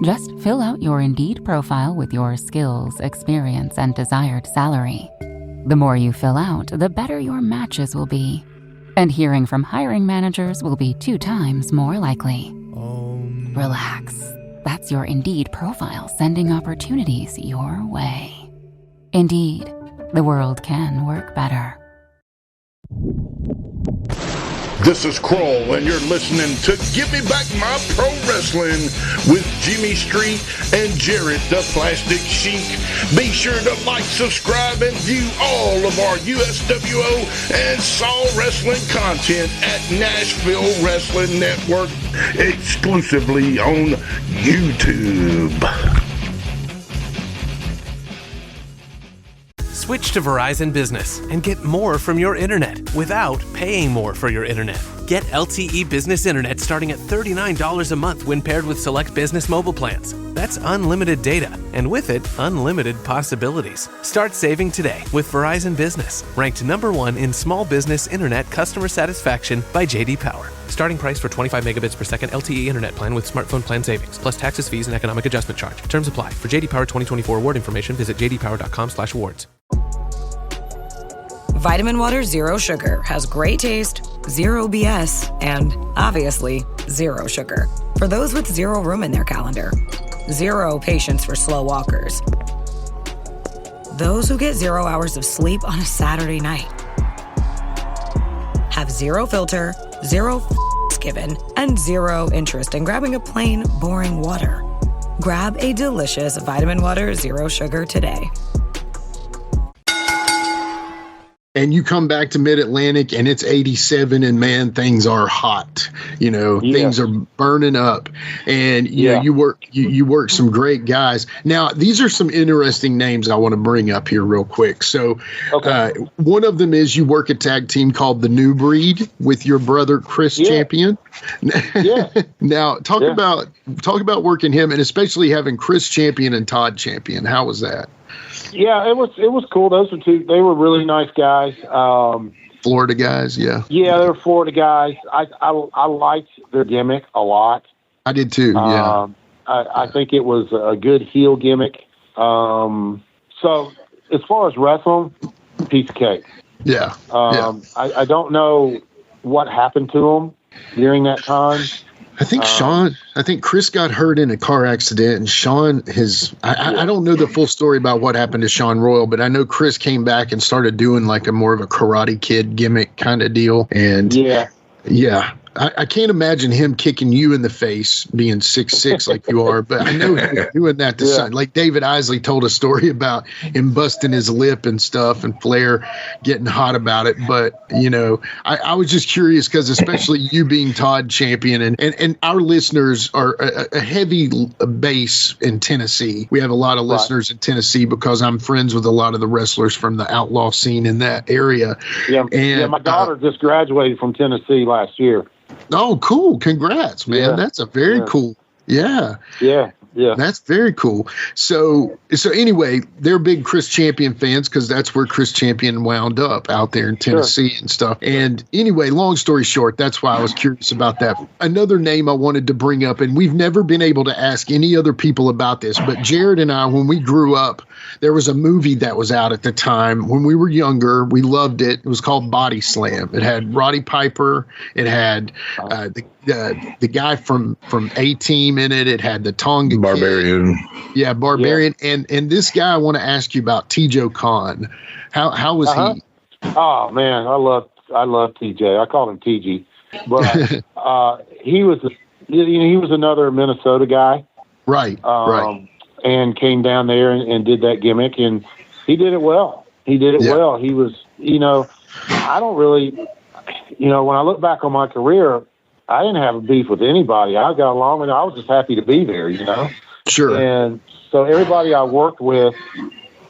Just fill out your Indeed profile with your skills, experience, and desired salary. The more you fill out, the better your matches will be. And hearing from hiring managers will be 2 times more likely. Relax. That's your Indeed profile sending opportunities your way. Indeed, the world can work better. This is Kroll, and you're listening to Give Me Back My Pro Wrestling with Jimmy Street and Jared the Plastic Sheik. Be sure to like, subscribe, and view all of our USWO and Saw Wrestling content at Nashville Wrestling Network, exclusively on YouTube. Switch to Verizon Business and get more from your internet without paying more for your internet. Get LTE Business Internet starting at $39 a month when paired with select business mobile plans. That's unlimited data, and with it, unlimited possibilities. Start saving today with Verizon Business, ranked #1 in small business internet customer satisfaction by J.D. Power. Starting price for 25 megabits per second LTE internet plan with smartphone plan savings, plus taxes, fees, and economic adjustment charge. Terms apply. For J.D. Power 2024 award information, visit jdpower.com/awards. Vitamin Water Zero Sugar has great taste, zero BS, and obviously zero sugar. For those with zero room in their calendar, zero patience for slow walkers, those who get 0 hours of sleep on a Saturday night, have zero filter, zero given, and zero interest in grabbing a plain, boring water. Grab a delicious Vitamin Water Zero Sugar today. And you come back to Mid-Atlantic and it's 87 and man, things are hot. Things are burning up. And you work some great guys. Now, these are some interesting names I want to bring up here real quick. So one of them is you work a tag team called The New Breed with your brother Chris Champion. Yeah. Now, talk about working him, and especially having Chris Champion and Todd Champion. How was that? Yeah, it was cool. Those are two. They were really nice guys. Florida guys, yeah. Yeah, they were Florida guys. I liked their gimmick a lot. I did too. Yeah. I think it was a good heel gimmick. So as far as wrestling, piece of cake. Yeah. I don't know what happened to them during that time. I think Chris got hurt in a car accident, and Sean I don't know the full story about what happened to Sean Royal, but I know Chris came back and started doing like a more of a Karate Kid gimmick kind of deal. And yeah. I can't imagine him kicking you in the face being 6'6" like you are, but I know he was doing that to son. Like David Isley told a story about him busting his lip and stuff, and Flair getting hot about it. But I was just curious because especially you being Todd Champion, and our listeners are a heavy base in Tennessee. We have a lot of listeners in Tennessee because I'm friends with a lot of the wrestlers from the outlaw scene in that area. Yeah, my daughter just graduated from Tennessee last year. Oh, cool. Congrats, man. Yeah. That's a very cool. Yeah. That's very cool. So anyway, they're big Chris Champion fans because that's where Chris Champion wound up out there in Tennessee and stuff. And anyway, long story short, that's why I was curious about that. Another name I wanted to bring up, and we've never been able to ask any other people about this, but Jared and I, when we grew up, there was a movie that was out at the time when we were younger. We loved it. It was called Body Slam. It had Roddy Piper. It had the guy from A-Team in it. It had the Tonga Barbarian. Kid. Yeah, Barbarian. Yeah. And this guy I want to ask you about, T.J. Khan. How was he? Oh man, I love TJ. I called him TG, but he was another Minnesota guy. Right. And came down there and did that gimmick, and he did it well. Well. He was, I don't really, when I look back on my career, I didn't have a beef with anybody. I got along with it. I was just happy to be there, Sure. And so everybody I worked with,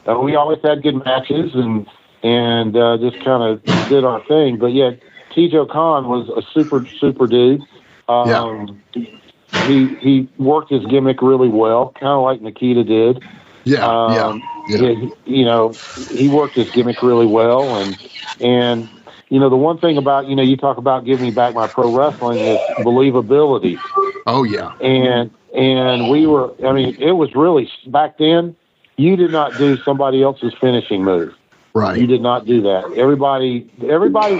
we always had good matches, and and just kind of did our thing. But yeah, Tijo Khan was a super dude. He worked his gimmick really well, kind of like Nikita did. He worked his gimmick really well, and the one thing about you talk about Give Me Back My Pro Wrestling is believability. Oh yeah, and we were. I mean, it was really back then. You did not do somebody else's finishing move. Right. You did not do that. Everybody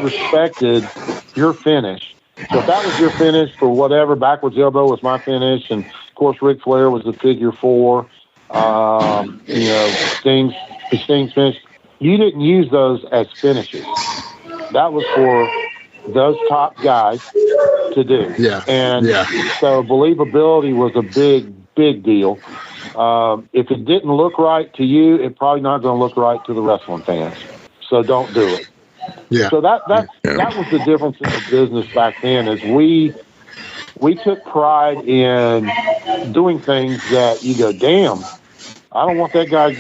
respected your finish. So if that was your finish for whatever, backwards elbow was my finish, and of course Ric Flair was the figure 4. Sting's finish. You didn't use those as finishes. That was for those top guys to do. Yeah. So believability was a big deal. If it didn't look right to you, it's probably not going to look right to the wrestling fans. So don't do it. Yeah. So that was the difference in the business back then. Is we took pride in doing things that you go, damn, I don't want that guy,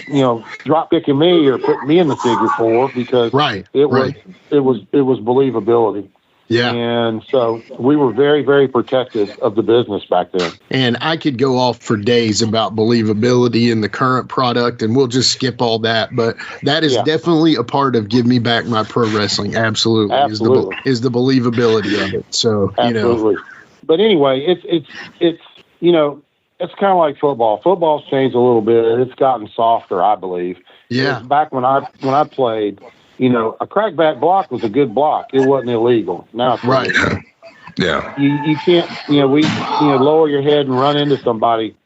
drop kicking me or putting me in the figure 4 because it was believability. Yeah. And so we were very, very protective of the business back then. And I could go off for days about believability in the current product, and we'll just skip all that. But that is definitely a part of Give Me Back My Pro Wrestling. Absolutely. Is the believability of it. So, Absolutely. But anyway, it's it's kind of like football. Football's changed a little bit. It's gotten softer, I believe. Yeah. Back when I played, a crackback block was a good block. It wasn't illegal. Now it's illegal. Yeah. You can't, lower your head and run into somebody.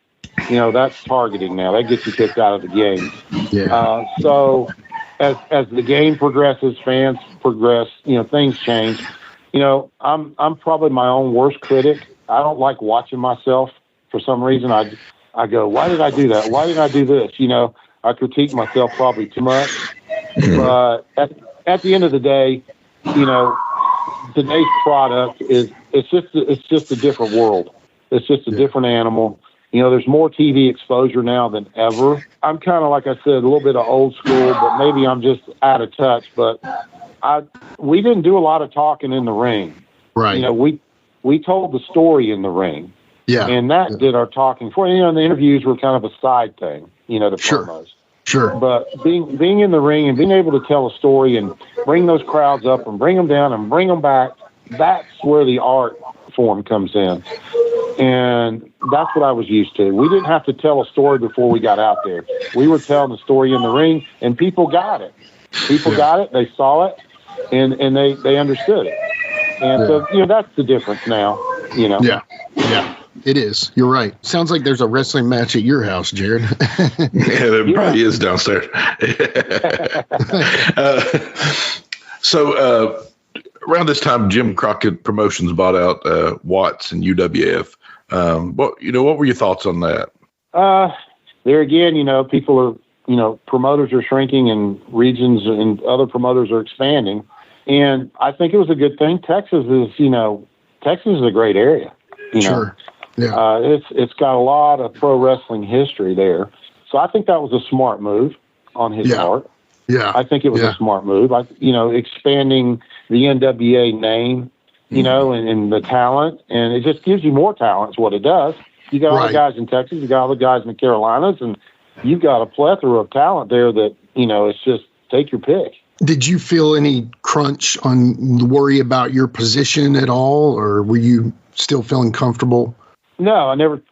That's targeting now. That gets you kicked out of the game. Yeah. So as the game progresses, fans progress, things change. I'm probably my own worst critic. I don't like watching myself. For some reason, I go, why did I do that? Why did I do this? I critique myself probably too much. But at the end of the day, today's product it's just a different world. It's just a different animal. There's more TV exposure now than ever. I'm kind of, like I said, a little bit of old school, but maybe I'm just out of touch. But we didn't do a lot of talking in the ring. Right. We told the story in the ring. Yeah. And that did our talking for and the interviews were kind of a side thing, the promos. Sure. But being in the ring and being able to tell a story and bring those crowds up and bring them down and bring them back, that's where the art form comes in. And that's what I was used to. We didn't have to tell a story before we got out there. We were telling the story in the ring, and people got it. People got it. They saw it, and they understood it. And so, that's the difference now, Yeah. It is. You're right. Sounds like there's a wrestling match at your house, Jared. There probably is downstairs. So around this time, Jim Crockett Promotions bought out Watts and UWF. What were your thoughts on that? There again, people are, promoters are shrinking and regions and other promoters are expanding. And I think it was a good thing. Texas is a great area. Sure. Yeah. It's got a lot of pro wrestling history there. So I think that was a smart move on his part. Yeah. I think it was a smart move. Expanding the NWA name, and the talent, and it just gives you more talent is what it does. You got all the guys in Texas, you got all the guys in the Carolinas, and you've got a plethora of talent there that, it's just take your pick. Did you feel any crunch on worry about your position at all, or were you still feeling comfortable? No, I never,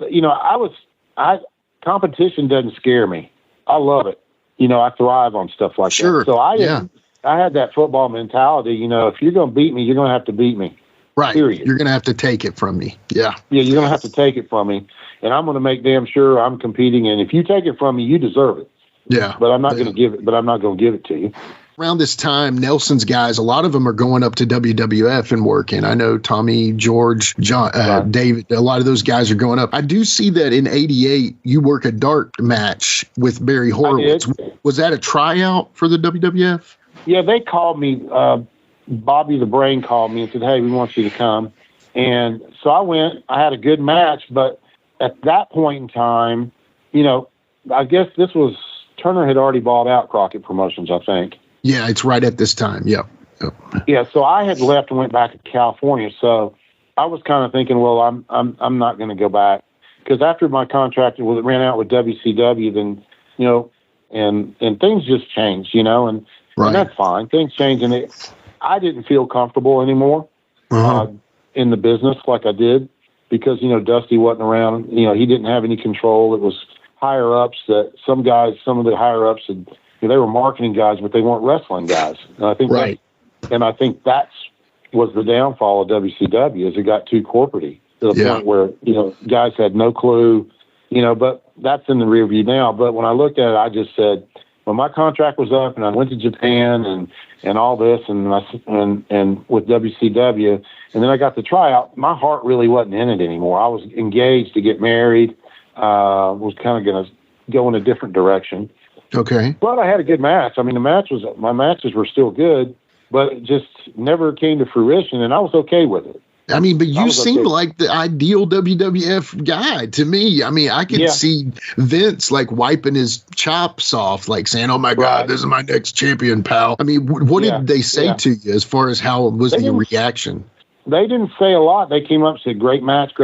competition doesn't scare me. I love it. I thrive on stuff like that. So I had that football mentality, if you're going to beat me, you're going to have to beat me. Right. Period. You're going to have to take it from me. Yeah. Yeah, you're going to have to take it from me. And I'm going to make damn sure I'm competing. And if you take it from me, you deserve it. Yeah. But I'm not going to give it, to you. Around this time, Nelson's guys, a lot of them are going up to WWF and working. I know Tommy, George, John, David, a lot of those guys are going up. I do see that in '88, you work a dart match with Barry Horowitz. Was that a tryout for the WWF? Yeah, they called me. Bobby the Brain called me and said, hey, we want you to come. And so I went. I had a good match. But at that point in time, I guess this was Turner had already bought out Crockett Promotions, I think. Yeah, it's right at this time. Yep. Yeah, so I had left and went back to California. So I was kind of thinking, well, I'm not going to go back, because after my contract ran out with WCW, then and things just changed, and that's fine. Things change, and I didn't feel comfortable anymore in the business like I did, because Dusty wasn't around. He didn't have any control. It was higher ups that some of the higher ups had. They were marketing guys, but they weren't wrestling guys. And I think I think that's was the downfall of WCW, is it got too corporate-y to the point where guys had no clue. But that's in the rear view now. But when I looked at it, I just said, when my contract was up and I went to Japan and all this and with WCW, and then I got the tryout, my heart really wasn't in it anymore. I was engaged to get married. Was kind of going to go in a different direction. Okay. But I had a good match. I mean, my matches were still good, but it just never came to fruition, and I was okay with it. I mean, but you seem like the ideal WWF guy to me. I mean, I can see Vince like wiping his chops off, like saying, "Oh my God, this is my next champion, pal." I mean, what did they say to you as far as how was the reaction? They didn't say a lot. They came up and said, great match,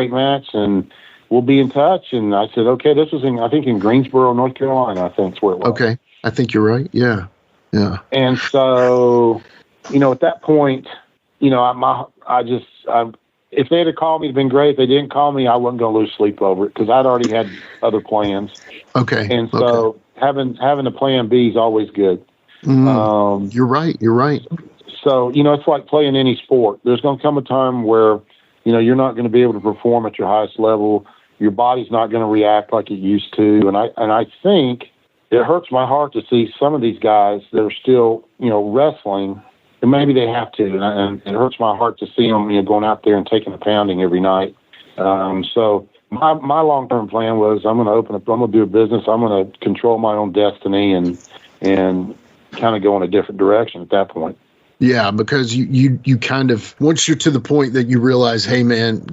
and we'll be in touch. And I said, okay, this was in Greensboro, North Carolina, I think is where it was. Okay. I think you're right. Yeah. Yeah. And so, at that point, if they had called me, it'd been great. If they didn't call me, I wasn't going to lose sleep over it, because I'd already had other plans. Okay. And so having a plan B is always good. You're right. You're right. So, it's like playing any sport. There's going to come a time where, you're not going to be able to perform at your highest level. Your body's not going to react like it used to. And I think it hurts my heart to see some of these guys that are still, wrestling, and maybe they have to. And it hurts my heart to see them, going out there and taking a pounding every night. So my long-term plan was, I'm going to do a business. I'm going to control my own destiny and kind of go in a different direction at that point. Yeah, because you kind of, once you're to the point that you realize, hey man,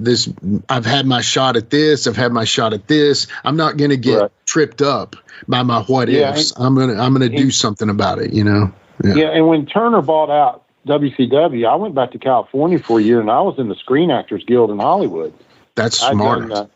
I've had my shot at this, I'm not going to get tripped up by my what ifs. I'm gonna do something about it, Yeah. And when Turner bought out WCW, I went back to California for a year, and I was in the Screen Actors Guild in Hollywood. That's smart. I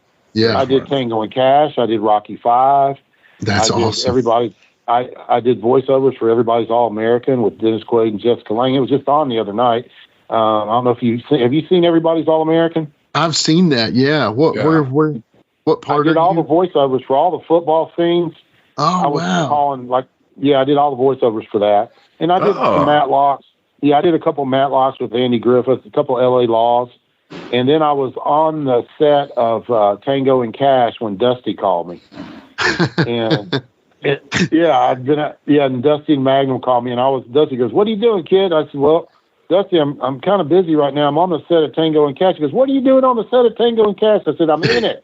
did Tango and Cash. I did Rocky V. That's awesome. I did voiceovers for Everybody's All-American with Dennis Quaid and Jessica Lange. It was just on the other night. I don't know if have you seen Everybody's All-American? I've seen that. Yeah. What part? I did all the voiceovers for all the football scenes. Oh, wow. I did all the voiceovers for that. And I did some Matlocks. Yeah, I did a couple of Matlocks with Andy Griffith, a couple of L.A. Laws. And then I was on the set of Tango and Cash when Dusty called me. And... and Dusty and Magnum called me, and Dusty goes, "What are you doing, kid?" I said, "Well, Dusty, I'm kind of busy right now. I'm on the set of Tango and Cash." He goes, "What are you doing on the set of Tango and Cash?" I said, "I'm in it."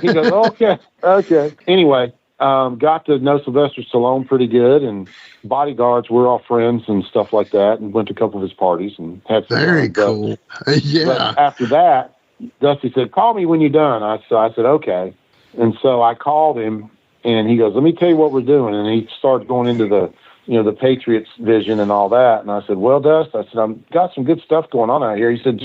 He goes, okay. Anyway, got to know Sylvester Stallone pretty good, and bodyguards, we're all friends and stuff like that, and went to a couple of his parties and had some very cool. Yeah. But after that, Dusty said, "Call me when you're done." I said, "Okay." And so I called him. And he goes, "Let me tell you what we're doing." And he started going into the Patriots vision and all that. And I said, "Well, Dust," I said, "I've got some good stuff going on out here." He said,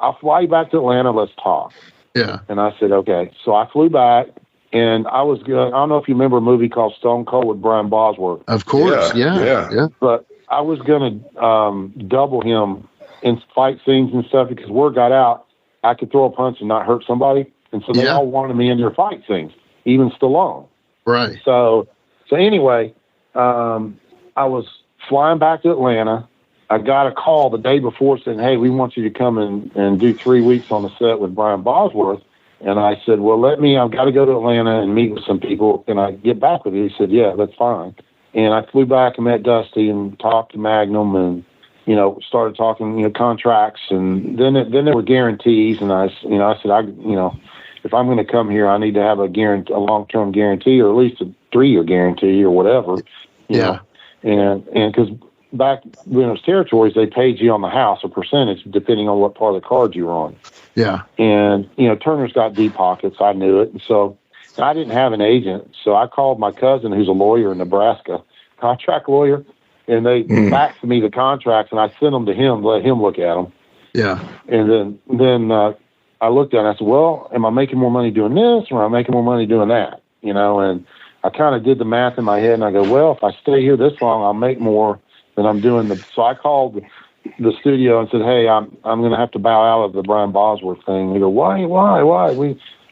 "I'll fly you back to Atlanta. Let's talk." Yeah. And I said, "Okay." So I flew back, and I don't know if you remember a movie called Stone Cold with Brian Bosworth. Of course. Yeah. But I was going to double him in fight scenes and stuff, because word got out I could throw a punch and not hurt somebody. And so they all wanted me in their fight scenes, even Stallone. Right. So anyway, I was flying back to Atlanta. I got a call the day before saying, "Hey, we want you to come and do 3 weeks on the set with Brian Bosworth." And I said, "Well, I've got to go to Atlanta and meet with some people. Can I get back with you?" He said, "Yeah, that's fine." And I flew back and met Dusty and talked to Magnum and, started talking, contracts. And then there were guarantees. And I said, if I'm going to come here, I need to have a long-term guarantee, or at least a 3-year guarantee or whatever. You know? And because back when it was territories, they paid you on the house a percentage depending on what part of the card you were on. Yeah. And, Turner's got deep pockets. I knew it. And so I didn't have an agent. So I called my cousin, who's a lawyer in Nebraska, contract lawyer. and they faxed me the contracts, and I sent them to him, let him look at them. Yeah. And then I looked at it and I said, well, am I making more money doing this or am I making more money doing that? You know, and I kind of did the math in my head, and I go, well, if I stay here this long, I'll make more than I'm doing. So I called the studio and said, hey, I'm going to have to bow out of the Brian Bosworth thing. They go, why?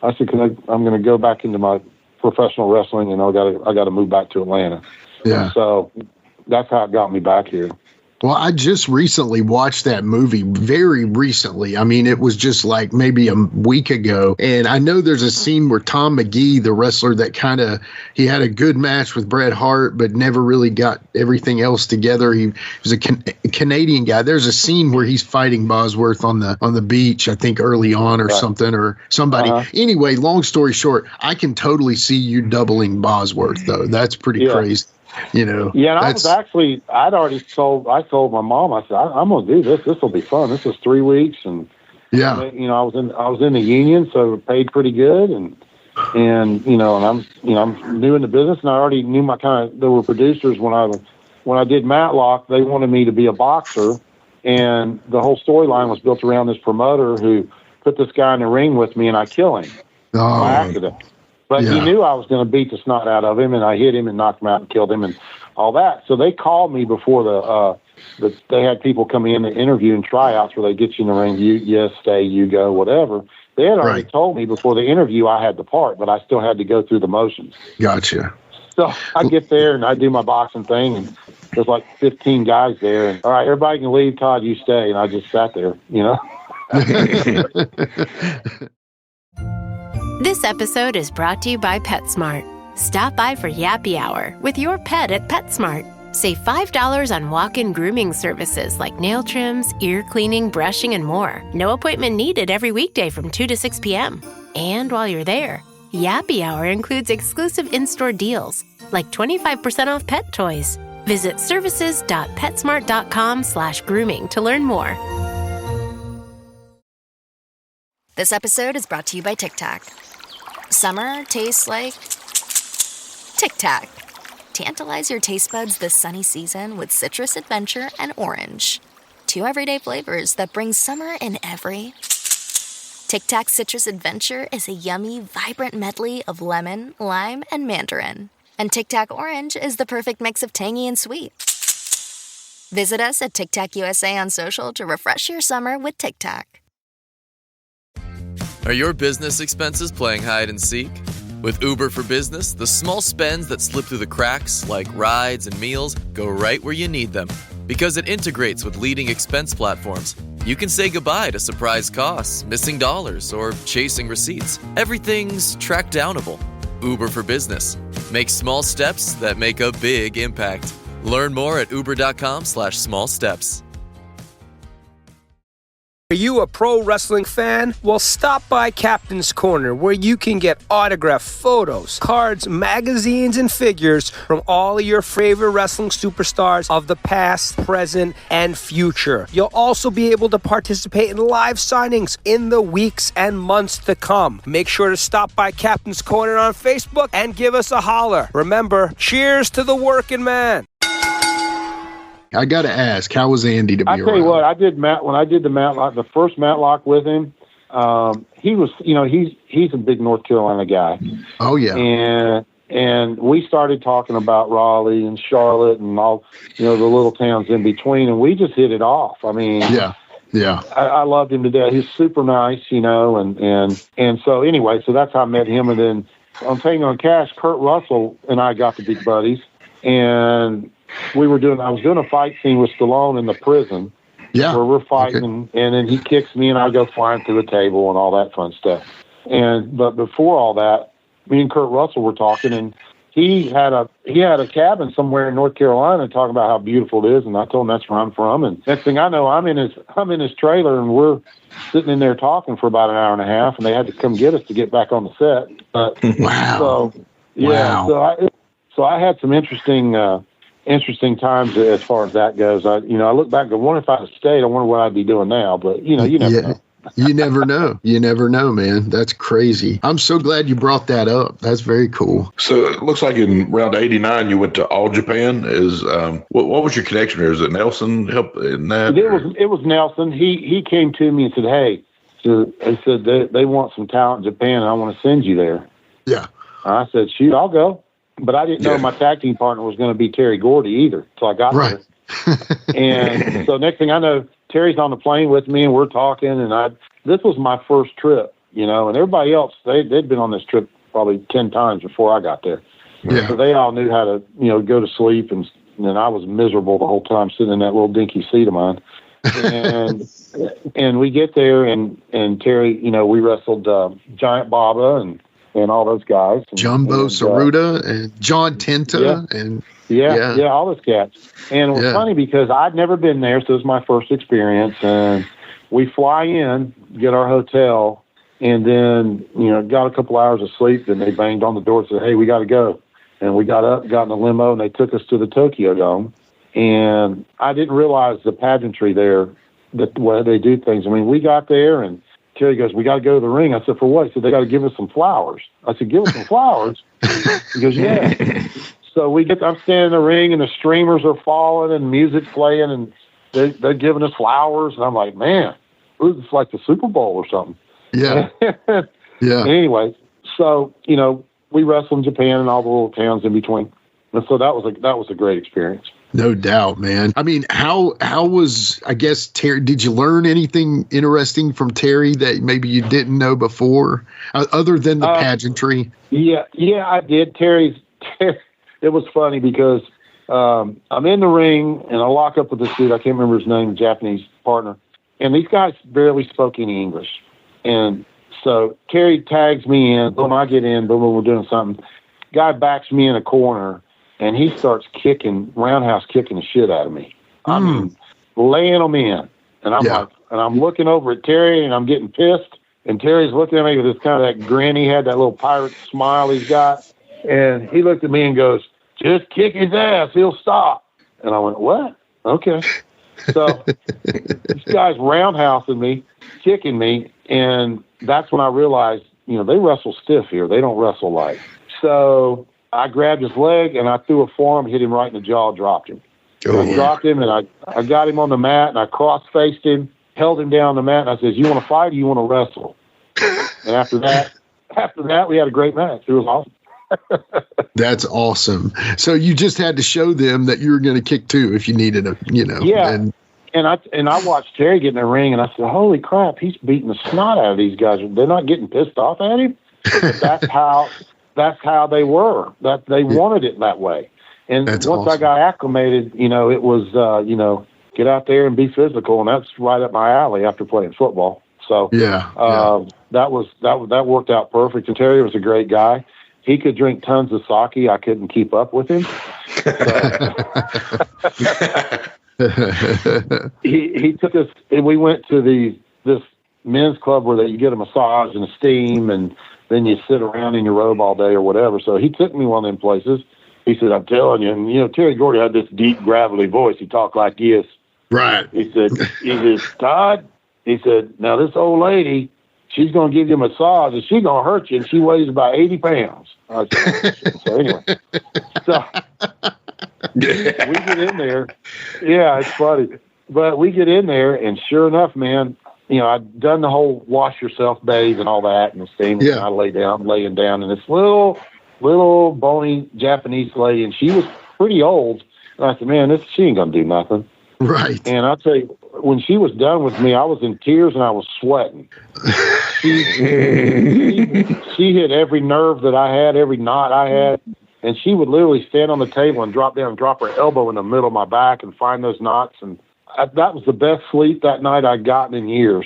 I said, because I'm going to go back into my professional wrestling, and I got to move back to Atlanta. Yeah. So that's how it got me back here. Well, I just recently watched that movie, very recently. I mean, it was just like maybe a week ago. And I know there's a scene where Tom McGee, the wrestler that he had a good match with Bret Hart, but never really got everything else together. He was a Canadian guy. There's a scene where he's fighting Bosworth on the beach, I think early on or something, or somebody. Anyway, long story short, I can totally see you doubling Bosworth, though. That's pretty crazy. You know, and I told my mom, I said, I'm going to do this. This will be fun. This is 3 weeks. And, you know, I was in the union, so paid pretty good. And, you know, and I'm new in the business, and I already knew there were producers when I did Matlock, they wanted me to be a boxer. And the whole storyline was built around this promoter who put this guy in the ring with me, and I kill him by accident. But he knew I was going to beat the snot out of him, and I hit him and knocked him out and killed him and all that. So they called me before they had people coming in to interview and tryouts where they get you in the ring. You stay, you go, whatever. They had already told me before the interview I had the part, but I still had to go through the motions. Gotcha. So I get there and I do my boxing thing, and there's like 15 guys there. And all right, everybody can leave. Todd, you stay. And I just sat there, you know. This episode is brought to you by PetSmart. Stop by for Yappy Hour with your pet at PetSmart. Save $5 on walk-in grooming services like nail trims, ear cleaning, brushing, and more. No appointment needed every weekday from 2 to 6 p.m. And while you're there, Yappy Hour includes exclusive in-store deals like 25% off pet toys. Visit services.petsmart.com/grooming to learn more. This episode is brought to you by Tic Tac. Summer tastes like Tic Tac. Tantalize your taste buds this sunny season with citrus adventure and orange. 2 everyday flavors that bring summer in every. Tic Tac Citrus Adventure is a yummy, vibrant medley of lemon, lime, and mandarin. And Tic Tac Orange is the perfect mix of tangy and sweet. Visit us at Tic Tac USA on social to refresh your summer with Tic Tac. Are your business expenses playing hide and seek? With Uber for Business, the small spends that slip through the cracks, like rides and meals, go right where you need them. Because it integrates with leading expense platforms, you can say goodbye to surprise costs, missing dollars, or chasing receipts. Everything's track downable. Uber for Business. Make small steps that make a big impact. Learn more at uber.com/small steps. Are you a pro wrestling fan? Well, stop by Captain's Corner, where you can get autographed photos, cards, magazines, and figures from all of your favorite wrestling superstars of the past, present, and future. You'll also be able to participate in live signings in the weeks and months to come. Make sure to stop by Captain's Corner on Facebook and give us a holler. Remember, cheers to the working man. I got to ask, how was Andy to be around? I tell you what, when I did the Matlock, the first Matlock with him, he was, you know, he's a big North Carolina guy. Oh yeah. And we started talking about Raleigh and Charlotte and all, you know, the little towns in between, and we just hit it off. I mean, yeah. I loved him to death. He's super nice, you know, and so anyway, so that's how I met him. And then on Tango and Cash, Kurt Russell and I got to be buddies, and I was doing a fight scene with Stallone in the prison. Yeah. Where we're fighting, and then he kicks me, and I go flying through a table and all that fun stuff. But before all that, me and Kurt Russell were talking, and he had a cabin somewhere in North Carolina talking about how beautiful it is, and I told him that's where I'm from. And next thing I know, I'm in his trailer, and we're sitting in there talking for about an hour and a half, and they had to come get us to get back on the set. Wow. So yeah. Wow. So I had some interesting times as far as that goes. I look back and go, wonder if I'd have stayed, I wonder what I'd be doing now. But, you know, you never know. You never know. You never know, man. That's crazy. I'm so glad you brought that up. That's very cool. So it looks like in around 89, you went to All Japan. What was your connection there? Is it Nelson help in that? It was Nelson. He came to me and said, hey, he said they want some talent in Japan and I want to send you there. Yeah. I said, shoot, I'll go. But I didn't know my tag team partner was going to be Terry Gordy either. So I got there. And so next thing I know, Terry's on the plane with me and we're talking. And this was my first trip, and everybody else, they'd been on this trip probably 10 times before I got there. Yeah. So they all knew how to, go to sleep. And I was miserable the whole time sitting in that little dinky seat of mine. And we get there and Terry, we wrestled Giant Baba and all those guys. Jumbo Saruta and John Tenta and all those cats. And it was funny because I'd never been there, so it was my first experience. And we fly in, get our hotel, and then, got a couple hours of sleep. Then they banged on the door and said, hey, we got to go. And we got up, got in a limo, and they took us to the Tokyo Dome. And I didn't realize the pageantry there, the way they do things. I mean, we got there, and Terry goes, we got to go to the ring. I said, for what? He said, they got to give us some flowers. I said, give us some flowers? He goes, yeah. So I'm standing in the ring, and the streamers are falling, and music's playing, and they're giving us flowers. And I'm like, man, it's like the Super Bowl or something. Yeah. Yeah. Anyway, so, we wrestled in Japan and all the little towns in between. And so that was a great experience. No doubt, man. I mean, how was, I guess, Terry, did you learn anything interesting from Terry that maybe you didn't know before, other than the pageantry? Yeah, I did. Terry, it was funny because I'm in the ring and I lock up with this dude. I can't remember his name, Japanese partner. And these guys barely spoke any English. And so Terry tags me in. Boom, I get in. Boom, we're doing something. Guy backs me in a corner. And he starts roundhouse kicking the shit out of me. I mean, laying them in. And I'm like, and I'm looking over at Terry and I'm getting pissed. And Terry's looking at me with this kind of that grin. He had that little pirate smile he's got. And he looked at me and goes, just kick his ass. He'll stop. And I went, what? Okay. So this guy's roundhousing me, kicking me. And that's when I realized, they wrestle stiff here. They don't wrestle light. So I grabbed his leg and I threw a forearm, hit him right in the jaw, dropped him. I dropped him and I got him on the mat and I cross-faced him, held him down on the mat, and I said, you want to fight or you want to wrestle? And after that, we had a great match. It was awesome. That's awesome. So you just had to show them that you were going to kick too if you needed a, Yeah. And I watched Terry get in the ring and I said, holy crap, he's beating the snot out of these guys. They're not getting pissed off at him. That's how they were. That they wanted it that way. And once awesome. I got acclimated, it was get out there and be physical, and that's right up my alley after playing football. So that worked out perfect. And Terry was a great guy. He could drink tons of sake. I couldn't keep up with him. He took us, and we went to this men's club where you get a massage and a steam, and then you sit around in your robe all day or whatever. So he took me one of them places. He said, I'm telling you, and Terry Gordy had this deep, gravelly voice. He talked like this. Right. He said, Todd, he said, now this old lady, she's going to give you a massage, and she's going to hurt you, and she weighs about 80 pounds. I said, so anyway. So we get in there. Yeah, it's funny. But we get in there, and sure enough, man, I'd done the whole wash yourself bathe and all that, and the steam, and I laying down, and this little bony Japanese lady, and she was pretty old. And I said, man, she ain't going to do nothing. Right. And I'll tell you, when she was done with me, I was in tears and I was sweating. She hit every nerve that I had, every knot I had. And she would literally stand on the table and drop down and drop her elbow in the middle of my back and find those knots. And that was the best sleep that night I'd gotten in years.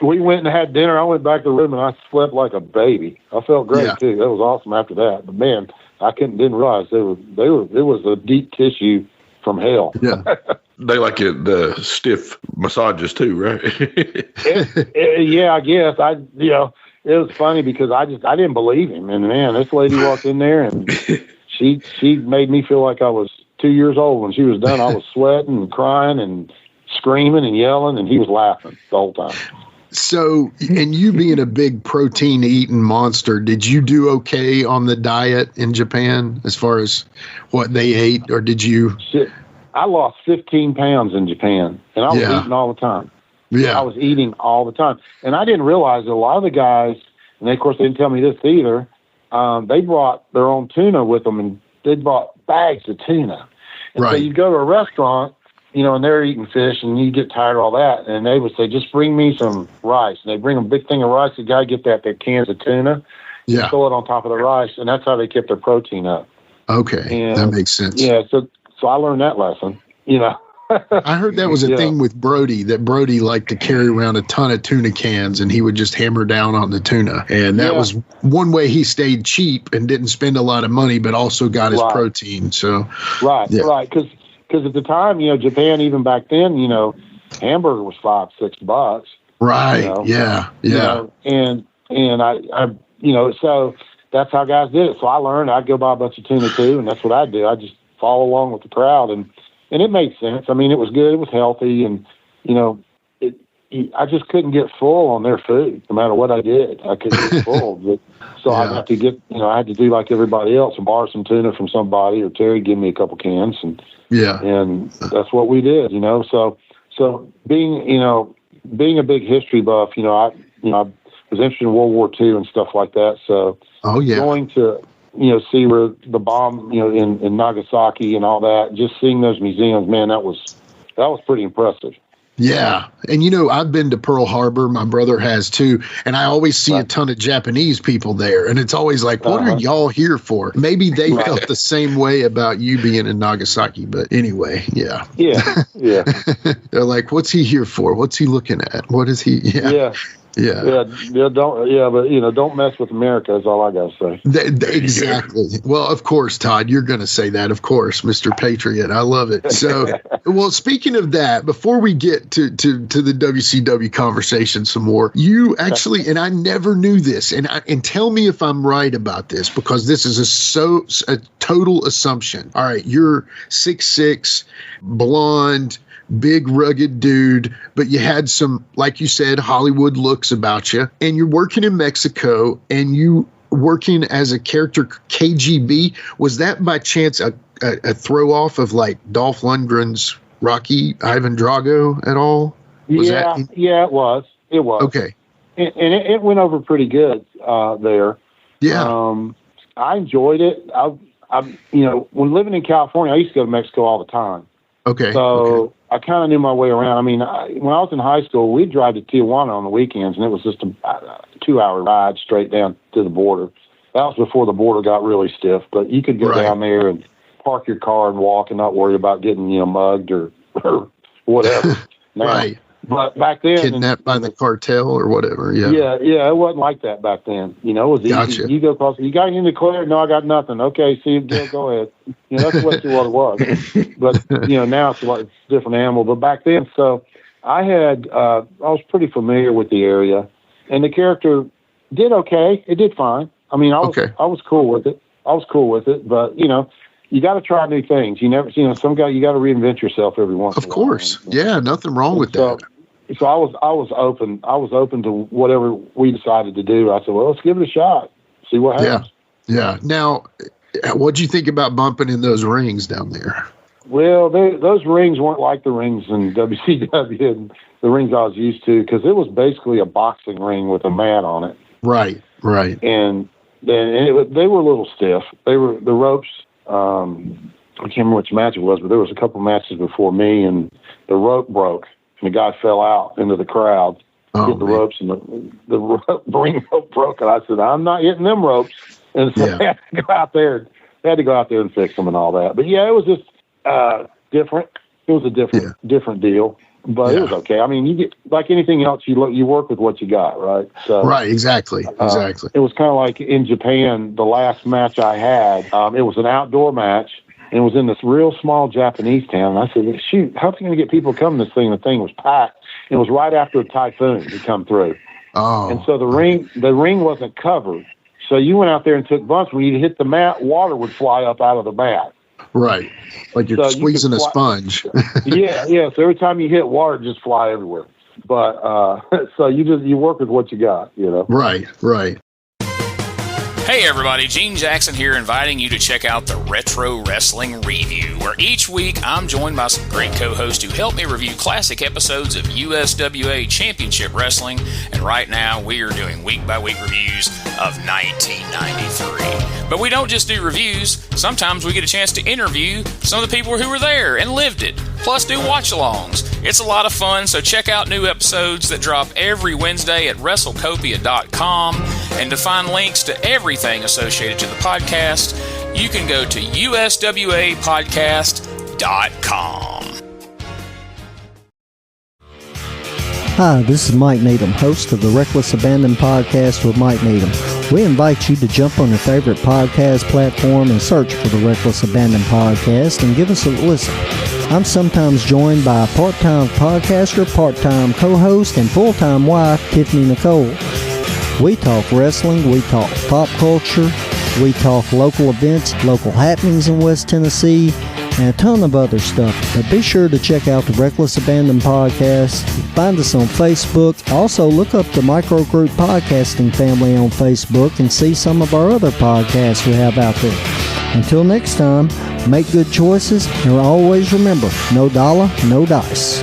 We went and had dinner. I went back to the room and I slept like a baby. I felt great too. That was awesome after that. But man, I didn't realize it was a deep tissue from hell. Yeah. They like the stiff massages too, right? Yeah, I guess. It was funny because I didn't believe him. And man, this lady walked in there and she made me feel like I was 2 years old. When she was done, I was sweating and crying and screaming and yelling, and he was laughing the whole time. So, and you being a big protein eating monster, did you do okay on the diet in Japan as far as what they ate, or did you? I lost 15 pounds in Japan, and I was eating all the time. Yeah. I was eating all the time. And I didn't realize that a lot of the guys, and they, of course, they didn't tell me this either, they brought their own tuna with them, and they brought bags of tuna. And so you go to a restaurant, you know, and they're eating fish, and you get tired of all that, and they would say, just bring me some rice. And they bring a big thing of rice. You got to get that cans of tuna, throw it on top of the rice, and that's how they kept their protein up. Okay, and that makes sense. Yeah, so I learned that lesson, you know. I heard that was a thing with Brody, that Brody liked to carry around a ton of tuna cans, and he would just hammer down on the tuna. And that was one way he stayed cheap and didn't spend a lot of money, but also got his protein. So right. Because at the time, you know, Japan, even back then, you know, hamburger was $5-6. Right. You know? Yeah. You know, and I, you know, so that's how guys did it. So I learned I'd go buy a bunch of tuna too, and that's what I do. I just follow along with the crowd, and it made sense. I mean, it was good, it was healthy, and you know, I just couldn't get full on their food, no matter what I did. I couldn't get full. But, so I'd have to get, you know, I had to do like everybody else and borrow some tuna from somebody, or Terry give me a couple cans, and that's what we did, you know. So being a big history buff, you know, I was interested in World War II and stuff like that. So going to, you know, see where the bomb, you know, in Nagasaki and all that, just seeing those museums, man, that was pretty impressive. Yeah. And, you know, I've been to Pearl Harbor. My brother has too. And I always see a ton of Japanese people there. And it's always like, what are y'all here for? Maybe they felt the same way about you being in Nagasaki. But anyway, Yeah. They're like, what's he here for? What's he looking at? What is he? But you know, don't mess with America is all I gotta say. Exactly. Well, of course, Todd, you're gonna say that, of course, Mr. Patriot. I love it. So, well, speaking of that, before we get to the WCW conversation some more, you actually, and I never knew this, and tell me if I'm right about this, because this is a total assumption. All right, you're 6'6", blonde, big rugged dude, but you had some, like you said, Hollywood looks about you, and you're working in Mexico, and you working as a character KGB. Was that by chance a throw off of like Dolph Lundgren's Rocky, Ivan Drago at all? It was. Okay. And it went over pretty good there. Yeah. I enjoyed it. I you know, when living in California, I used to go to Mexico all the time. Okay. So I kind of knew my way around. I mean, when I was in high school, we'd drive to Tijuana on the weekends, and it was just a 2-hour ride straight down to the border. That was before the border got really stiff, but you could go down there and park your car and walk and not worry about getting, you know, mugged or whatever. Right. But back then, kidnapped by the cartel or whatever. Yeah, it wasn't like that back then. You know, it was easy. Gotcha. You go across. You got anything declared? No, I got nothing. Okay, see, go ahead. You know, that's what it was. But you know, now it's a different animal. But back then, so I was pretty familiar with the area, and the character did okay. It did fine. I mean, I was cool with it. But you know, you got to try new things. You never, you know, some guy, you got to reinvent yourself every once in a while. Of course. Yeah, nothing wrong with that. So I was open. I was open to whatever we decided to do. I said, well, let's give it a shot. See what happens. Yeah. Now, what'd you think about bumping in those rings down there? Well, those rings weren't like the rings in WCW and the rings I was used to, because it was basically a boxing ring with a mat on it. Right. And then they were a little stiff. They were the ropes. I can't remember which match it was, but there was a couple matches before me, and the rope broke, and the guy fell out into the crowd, hit the ropes, and the ring rope broke. And I said, I'm not hitting them ropes. And so they had to go out there. They had to go out there and fix them and all that. But yeah, it was just different. It was a different deal. But it was okay. I mean, you get, like anything else, you work with what you got, right? So right, exactly. It was kind of like in Japan, the last match I had. It was an outdoor match, and it was in this real small Japanese town. And I said, shoot, how's he going to get people coming to this thing? The thing was packed. It was right after a typhoon had come through. Oh. And so the ring wasn't covered. So you went out there and took bumps. When you hit the mat, water would fly up out of the mat. Right. Like you're squeezing a sponge. yeah. So every time you hit water, it just fly everywhere. But so you work with what you got, you know. Right. Hey everybody, Gene Jackson here, inviting you to check out the Retro Wrestling Review, where each week I'm joined by some great co-hosts who help me review classic episodes of USWA Championship Wrestling, and right now we are doing week-by-week reviews of 1993. But we don't just do reviews, sometimes we get a chance to interview some of the people who were there and lived it, plus do watch-alongs. It's a lot of fun, so check out new episodes that drop every Wednesday at WrestleCopia.com, and to find links to everything associated to the podcast, you can go to uswapodcast.com. Hi, this is Mike Needham, host of the Reckless Abandon Podcast with Mike Needham. We invite you to jump on your favorite podcast platform and search for the Reckless Abandon Podcast and give us a listen. I'm sometimes joined by a part-time podcaster, part-time co-host, and full-time wife, Tiffany Nicole. We talk wrestling, we talk pop culture, we talk local events, local happenings in West Tennessee, and a ton of other stuff. But be sure to check out the Reckless Abandon Podcast. Find us on Facebook. Also, look up the Microgroup Podcasting family on Facebook and see some of our other podcasts we have out there. Until next time, make good choices, and always remember, no dollar, no dice.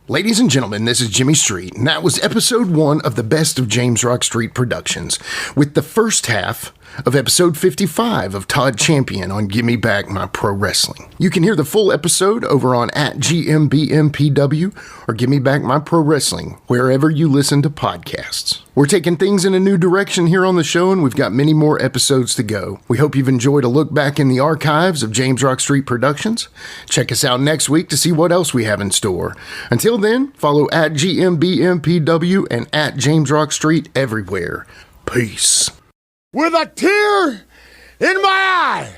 Ladies and gentlemen, this is Jimmy Street, and that was episode 1 of the Best of James Rock Street Productions, with the first half of episode 55 of Todd Champion on Give Me Back My Pro Wrestling. You can hear the full episode over on @GMBMPW or Give Me Back My Pro Wrestling, wherever you listen to podcasts. We're taking things in a new direction here on the show, and we've got many more episodes to go. We hope you've enjoyed a look back in the archives of James Rock Street Productions. Check us out next week to see what else we have in store. Until then, follow @GMBMPW and @JamesRockStreet everywhere. Peace. With a tear in my eye,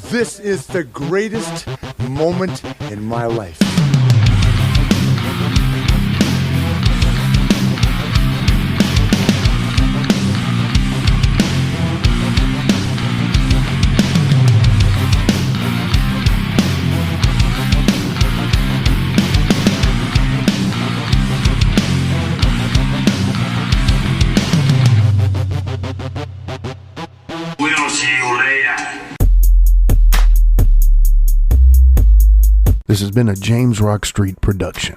this is the greatest moment in my life. This has been a James Rock Street production.